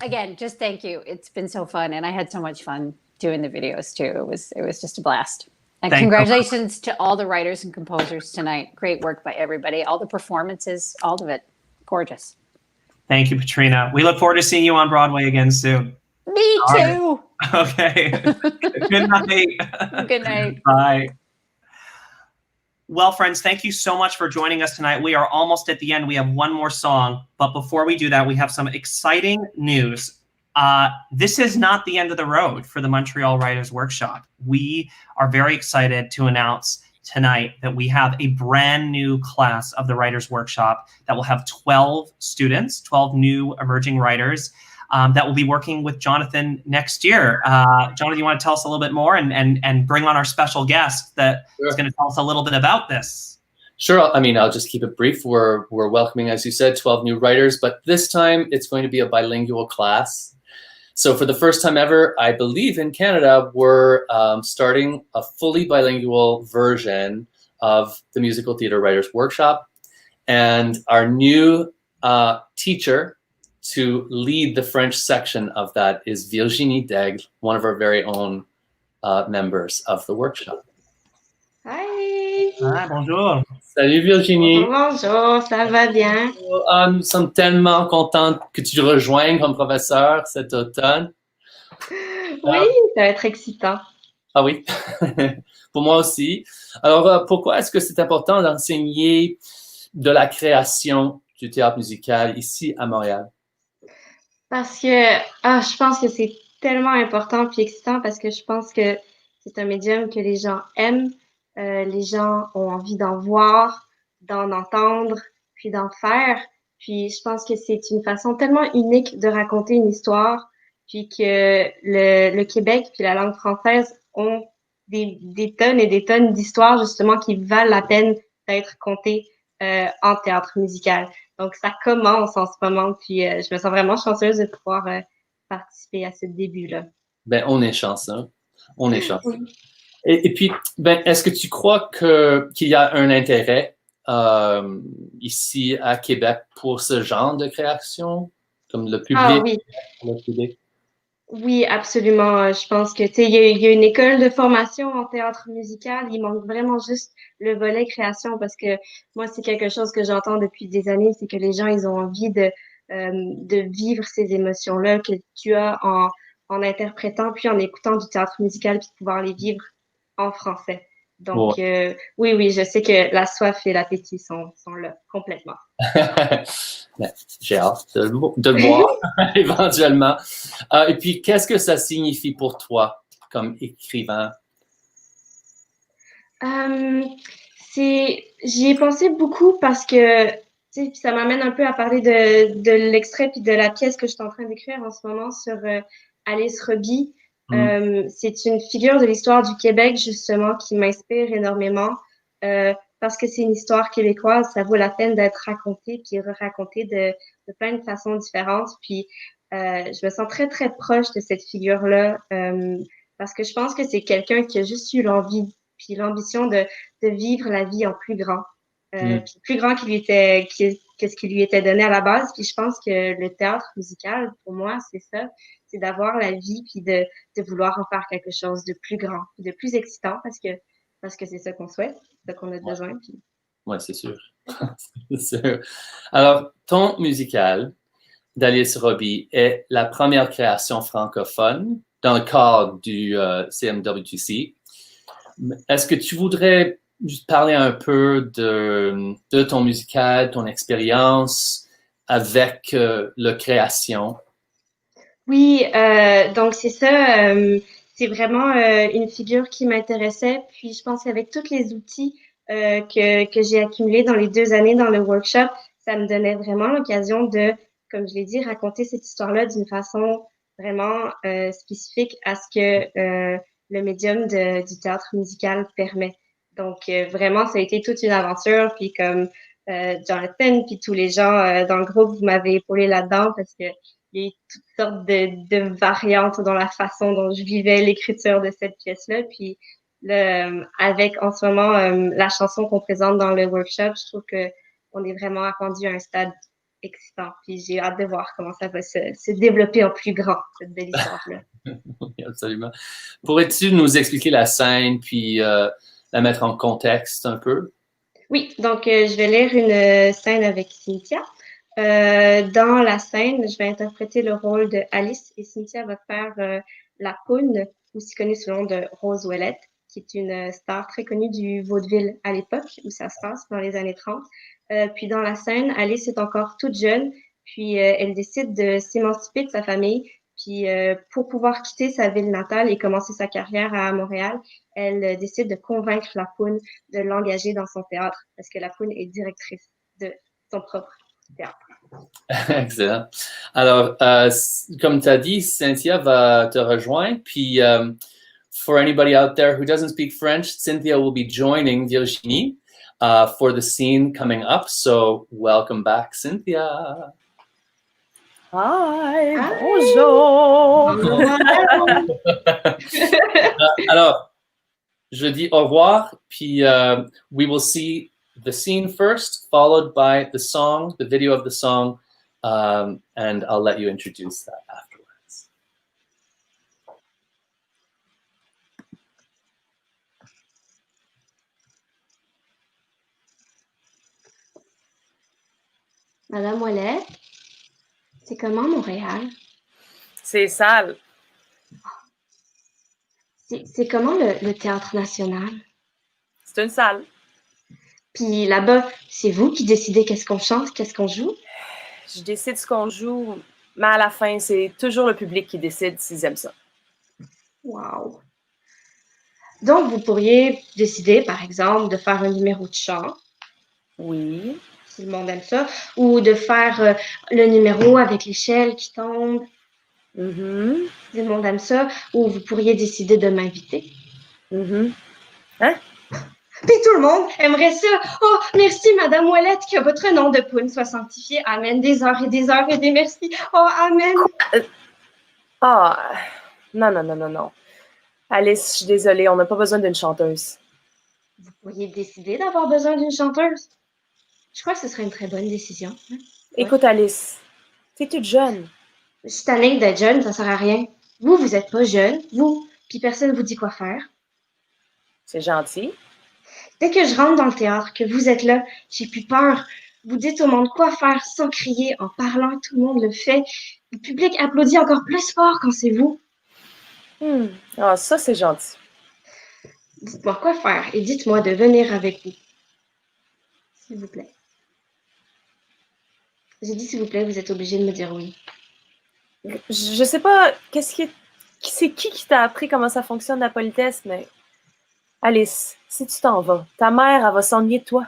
Again, just thank you. It's been so fun, and I had so much fun doing the videos too. It was just a blast. And congratulations to all the writers and composers tonight. Great work by everybody. All the performances, all of it, gorgeous. Thank you, Petrina. We look forward to seeing you on Broadway again soon. Me too. Right. Okay. Good night. Good night. Bye. Well, friends, thank you so much for joining us tonight. We are almost at the end. We have one more song, but before we do that, we have some exciting news. This is not the end of the road for the Montreal Writers Workshop. We are very excited to announce tonight that we have a brand new class of the Writers Workshop that will have 12 students, 12 new emerging writers that will be working with Jonathan next year. Jonathan, you want to tell us a little bit more and bring on our special guest that is going to tell us a little bit about this? Sure. I mean, I'll just keep it brief. We're welcoming, as you said, 12 new writers, but this time it's going to be a bilingual class. So for the first time ever, I believe in Canada, we're starting a fully bilingual version of the Musical Theatre Writers Workshop. And our new teacher to lead the French section of that is Virginie Daigle, one of our very own members of the workshop. Hi. Ah, bonjour. Salut Virginie. Bonjour, ça va bien? Nous sommes tellement contents que tu rejoignes comme professeur cet automne. Oui, ça va être excitant. Ah oui, pour moi aussi. Alors, pourquoi est-ce que c'est important d'enseigner de la création du théâtre musical ici à Montréal? Parce que je pense que c'est tellement important puis excitant parce que je pense que c'est un médium que les gens aiment. Les gens ont envie d'en voir, d'en entendre puis d'en faire. Puis je pense que c'est une façon tellement unique de raconter une histoire, puis que le Québec puis la langue française ont des tonnes et des tonnes d'histoires justement qui valent la peine d'être contées en théâtre musical. Donc ça commence en ce moment, puis je me sens vraiment chanceuse de pouvoir participer à ce début-là. Ben, on est chanceux. On est chanceux. Oui. Et puis, ben, est-ce que tu crois qu'il y a un intérêt ici à Québec pour ce genre de création, comme le public? Ah oui. Le public? Oui, absolument. Je pense que, tu sais, il y a une école de formation en théâtre musical. Il manque vraiment juste le volet création parce que moi, c'est quelque chose que j'entends depuis des années, c'est que les gens, ils ont envie de vivre ces émotions-là que tu as en interprétant puis en écoutant du théâtre musical puis de pouvoir les vivre en français. Donc, oui, je sais que la soif et l'appétit sont là complètement. Ben, j'ai hâte de le voir éventuellement. Et puis, qu'est-ce que ça signifie pour toi comme écrivain? J'y ai pensé beaucoup parce que ça m'amène un peu à parler de l'extrait puis de la pièce que je suis en train d'écrire en ce moment sur Alice Roby. C'est une figure de l'histoire du Québec, justement, qui m'inspire énormément parce que c'est une histoire québécoise. Ça vaut la peine d'être racontée puis re-racontée de plein de façons différentes. Puis, je me sens très, très proche de cette figure-là parce que je pense que c'est quelqu'un qui a juste eu l'envie puis l'ambition de vivre la vie en plus grand. Puis plus grand que ce qui lui était donné à la base. Puis je pense que le théâtre musical, pour moi, c'est ça. C'est d'avoir la vie puis de vouloir en faire quelque chose de plus grand, de plus excitant parce que c'est ça qu'on souhaite, c'est ça qu'on a besoin. Puis... Oui, c'est sûr. C'est sûr. Alors, ton musical d'Alice Roby est la première création francophone dans le cadre du CMTWC. Est-ce que tu voudrais juste parler un peu de ton musical, ton expérience avec la création? Oui, donc c'est ça. C'est vraiment une figure qui m'intéressait. Puis je pense qu'avec tous les outils que j'ai accumulés dans les 2 années dans le workshop, ça me donnait vraiment l'occasion de, comme je l'ai dit, raconter cette histoire-là d'une façon vraiment spécifique à ce que le médium du théâtre musical permet. Donc, vraiment, ça a été toute une aventure. Puis comme Jonathan, puis tous les gens dans le groupe, vous m'avez épaulé là-dedans parce que il y a eu toutes sortes de variantes dans la façon dont je vivais l'écriture de cette pièce-là. Puis avec en ce moment la chanson qu'on présente dans le workshop, je trouve qu'on est vraiment rendu à un stade excitant. Puis j'ai hâte de voir comment ça va se développer en plus grand, cette belle histoire-là. Oui, absolument. Pourrais-tu nous expliquer la scène puis la mettre en contexte un peu? Oui, donc je vais lire une scène avec Cynthia. Dans la scène, je vais interpréter le rôle de Alice et Cynthia va faire la Poune, aussi connue sous le nom de Rose Ouellette, qui est une star très connue du vaudeville à l'époque où ça se passe dans les années 30. Puis dans la scène, Alice est encore toute jeune, puis elle décide de s'émanciper de sa famille. Puis pour pouvoir quitter sa ville natale et commencer sa carrière à Montréal, elle décide de convaincre la Poune de l'engager dans son théâtre parce que la Poune est directrice de son propre théâtre. Excellent. Alors, comme tu as dit, Cynthia va te rejoindre. Puis, for anybody out there who doesn't speak French, Cynthia will be joining Virginie for the scene coming up. So, welcome back, Cynthia. Hi, bonjour. Alors, je dis au revoir, puis we will see the scene first, followed by the song, the video of the song, and I'll let you introduce that afterwards. Madame Ouellette, c'est comment Montréal? C'est sale. C'est comment le Théâtre national? C'est une salle. Puis là-bas, c'est vous qui décidez qu'est-ce qu'on chante, qu'est-ce qu'on joue? Je décide ce qu'on joue, mais à la fin, c'est toujours le public qui décide s'ils aiment ça. Wow! Donc, vous pourriez décider, par exemple, de faire un numéro de chant. Oui. si le monde aime ça, ou de faire le numéro avec l'échelle qui tombe. Si le monde aime ça, ou vous pourriez décider de m'inviter. Hein? Puis tout le monde aimerait ça. Oh, merci, Madame Ouellette, que votre nom de poune soit sanctifié. Amen. Des heures et des merci. Oh, amen. Non. Alice, je suis désolée, on n'a pas besoin d'une chanteuse. Vous pourriez décider d'avoir besoin d'une chanteuse. Je crois que ce serait une très bonne décision. Hein? Écoute, Alice, t'es toute jeune. Je suis tannée d'être jeune, ça sert à rien. Vous êtes pas jeune, vous, puis personne vous dit quoi faire. C'est gentil. Dès que je rentre dans le théâtre, que vous êtes là, j'ai plus peur. Vous dites au monde quoi faire sans crier, en parlant, tout le monde le fait. Le public applaudit encore plus fort quand c'est vous. Ah, ça, c'est gentil. Dites-moi quoi faire et dites-moi de venir avec vous. S'il vous plaît. J'ai dit s'il vous plaît, vous êtes obligé de me dire oui. Je sais pas, c'est qui t'a appris comment ça fonctionne la politesse, mais Alice, si tu t'en vas, ta mère, elle va s'ennuyer de toi.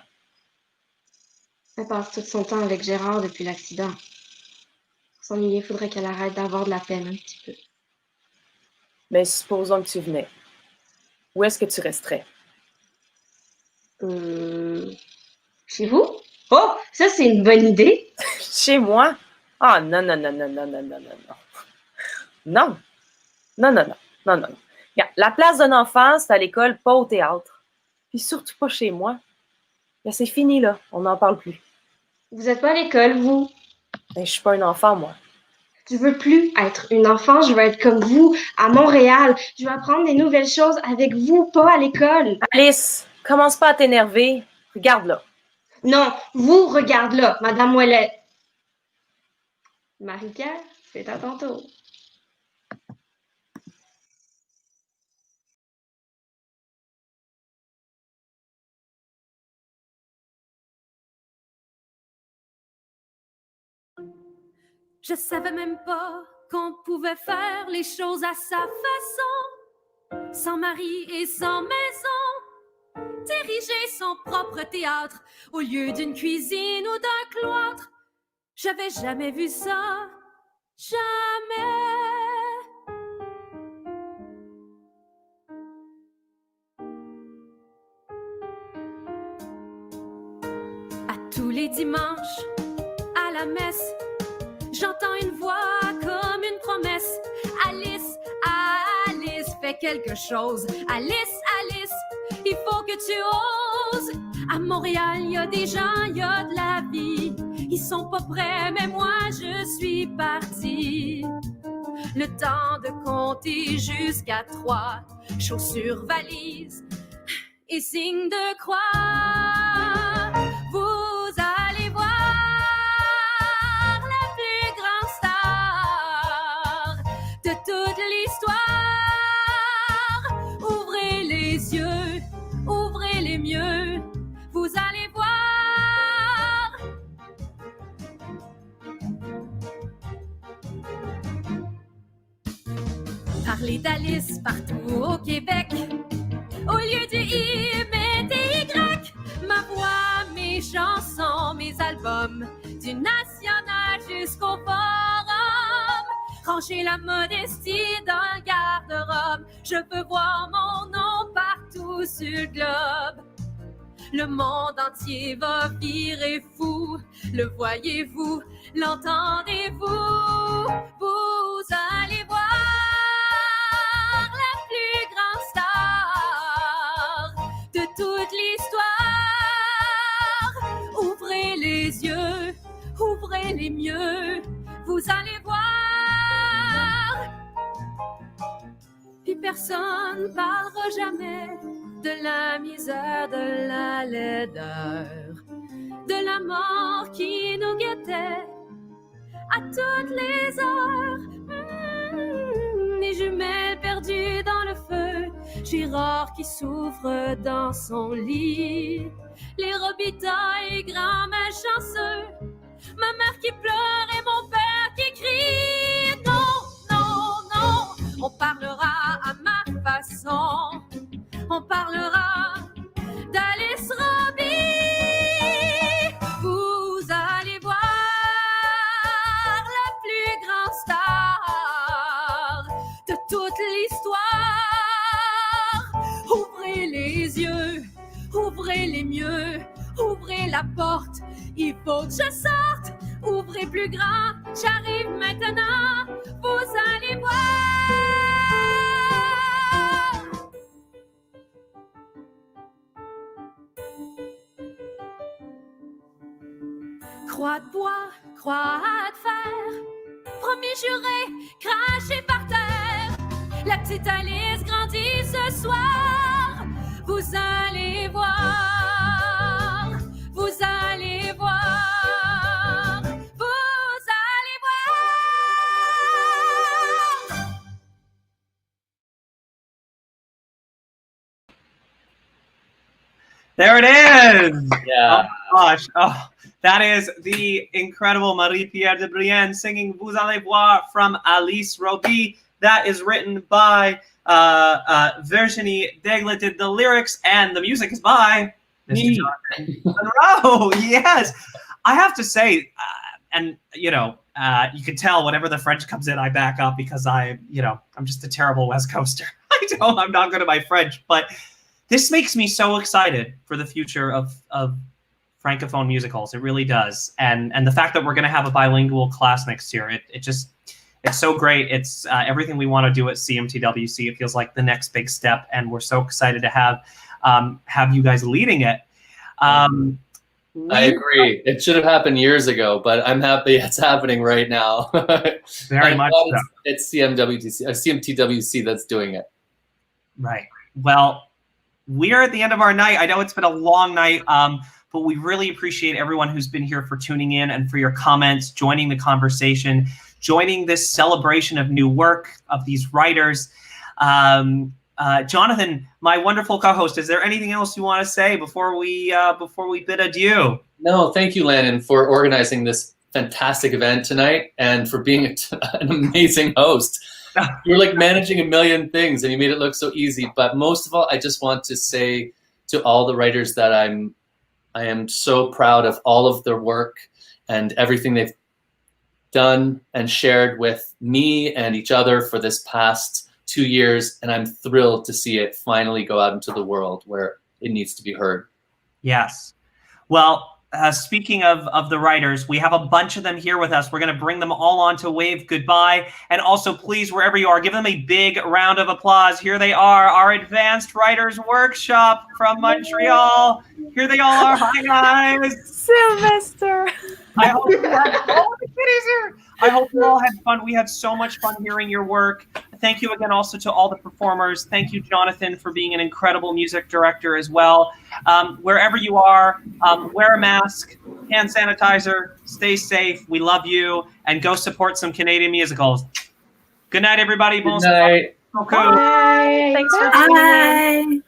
Elle passe tout son temps avec Gérard depuis l'accident. Pour s'ennuyer, il faudrait qu'elle arrête d'avoir de la peine un petit peu. Mais supposons que tu venais. Où est-ce que tu resterais? Chez vous? Oh, ça c'est une bonne idée. Chez moi? Ah, non. Non. Regarde, la place d'un enfant, c'est à l'école, pas au théâtre. Puis surtout pas chez moi. Là, c'est fini, là. On n'en parle plus. Vous n'êtes pas à l'école, vous? Ben, je suis pas un enfant, moi. Je veux plus être une enfant, je veux être comme vous, à Montréal. Je veux apprendre des nouvelles choses avec vous, pas à l'école. Alice, commence pas à t'énerver. Regarde là. Non, vous, regarde là, Madame Ouellette. Marie-Pierre, c'est à ton tour. Je savais même pas qu'on pouvait faire les choses à sa façon, sans mari et sans maison, diriger son propre théâtre au lieu d'une cuisine ou d'un cloître. J'avais jamais vu ça, jamais. À tous les dimanches, à la messe, j'entends une voix comme une promesse. Alice, Alice, fais quelque chose. Alice, Alice, il faut que tu oses. À Montréal, il y a des gens, il y a de la vie. Ils sont pas prêts, mais moi, je suis partie. Le temps de compter jusqu'à 3. Chaussures, valises et signe de croix. Vous allez voir la plus grande star de toute l'histoire. Ouvrez les yeux, ouvrez les mieux, vous allez voir. Parlez d'Alice partout au Québec. Au lieu du I, mettez Y. Ma voix, mes chansons, mes albums, du national jusqu'au forum. Ranger la modestie dans le garde-robe. Je veux voir mon nom partout sur le globe. Le monde entier va virer fou. Le voyez-vous, l'entendez-vous? Vous allez voir la plus grande star de toute l'histoire. Ouvrez les yeux, ouvrez les mieux, vous allez voir. Puis personne parlera jamais de la misère, de la laideur, de la mort qui nous guettait à toutes les heures. Les jumelles perdues dans le feu, Gérard qui souffre dans son lit, les robitailles grands malchanceux, ma mère qui pleure et mon père qui crie. Non, non, non, on parlera à ma façon, on parlera d'Alice Robbie. Vous la porte, il faut que je sorte. Ouvrez plus grand, j'arrive maintenant, vous allez voir. Croix de bois, croix de fer, promis juré, craché par terre. La petite Alice grandit ce soir, vous allez voir, vous allez voir, vous allez voir. There it is. Yeah. Oh my gosh. Oh, that is the incredible Marie-Pierre de Brienne singing Vous allez voir from Alisha Ruiss. That is written by Virginie Daigle, did the lyrics, and the music is by Mr. Jonathan Monro. Yes. I have to say, and you can tell whenever the French comes in, I back up because I'm just a terrible West Coaster. I'm not good at my French, but this makes me so excited for the future of Francophone musicals. It really does. And the fact that we're going to have a bilingual class next year, it's so great. It's everything we want to do at CMTWC. It feels like the next big step, and we're so excited to have you guys leading it. I agree. It should have happened years ago, but I'm happy it's happening right now. Very much so. It's CMTWC that's doing it. Right. Well, we're at the end of our night. I know it's been a long night, but we really appreciate everyone who's been here for tuning in and for your comments, joining the conversation, joining this celebration of new work of these writers. Jonathan, my wonderful co-host, is there anything else you want to say before we bid adieu? No, thank you, Landon, for organizing this fantastic event tonight and for being an amazing host. You're like managing a million things and you made it look so easy. But most of all, I just want to say to all the writers that I am so proud of all of their work and everything they've done and shared with me and each other for this past 2 years. And I'm thrilled to see it finally go out into the world where it needs to be heard. Yes. Well, speaking of the writers, we have a bunch of them here with us. We're going to bring them all on to wave goodbye. And also, please, wherever you are, give them a big round of applause. Here they are, our Advanced Writers Workshop from Montreal. Here they all are. Hi, guys. Sylvester. I hope you had all the kitties here. I hope you all had fun. We had so much fun hearing your work. Thank you again also to all the performers. Thank you, Jonathan, for being an incredible music director as well. Wherever you are, wear a mask, hand sanitizer, stay safe. We love you, and go support some Canadian musicals. Good night, everybody. Good night. Okay. Bye. Thanks for Bye.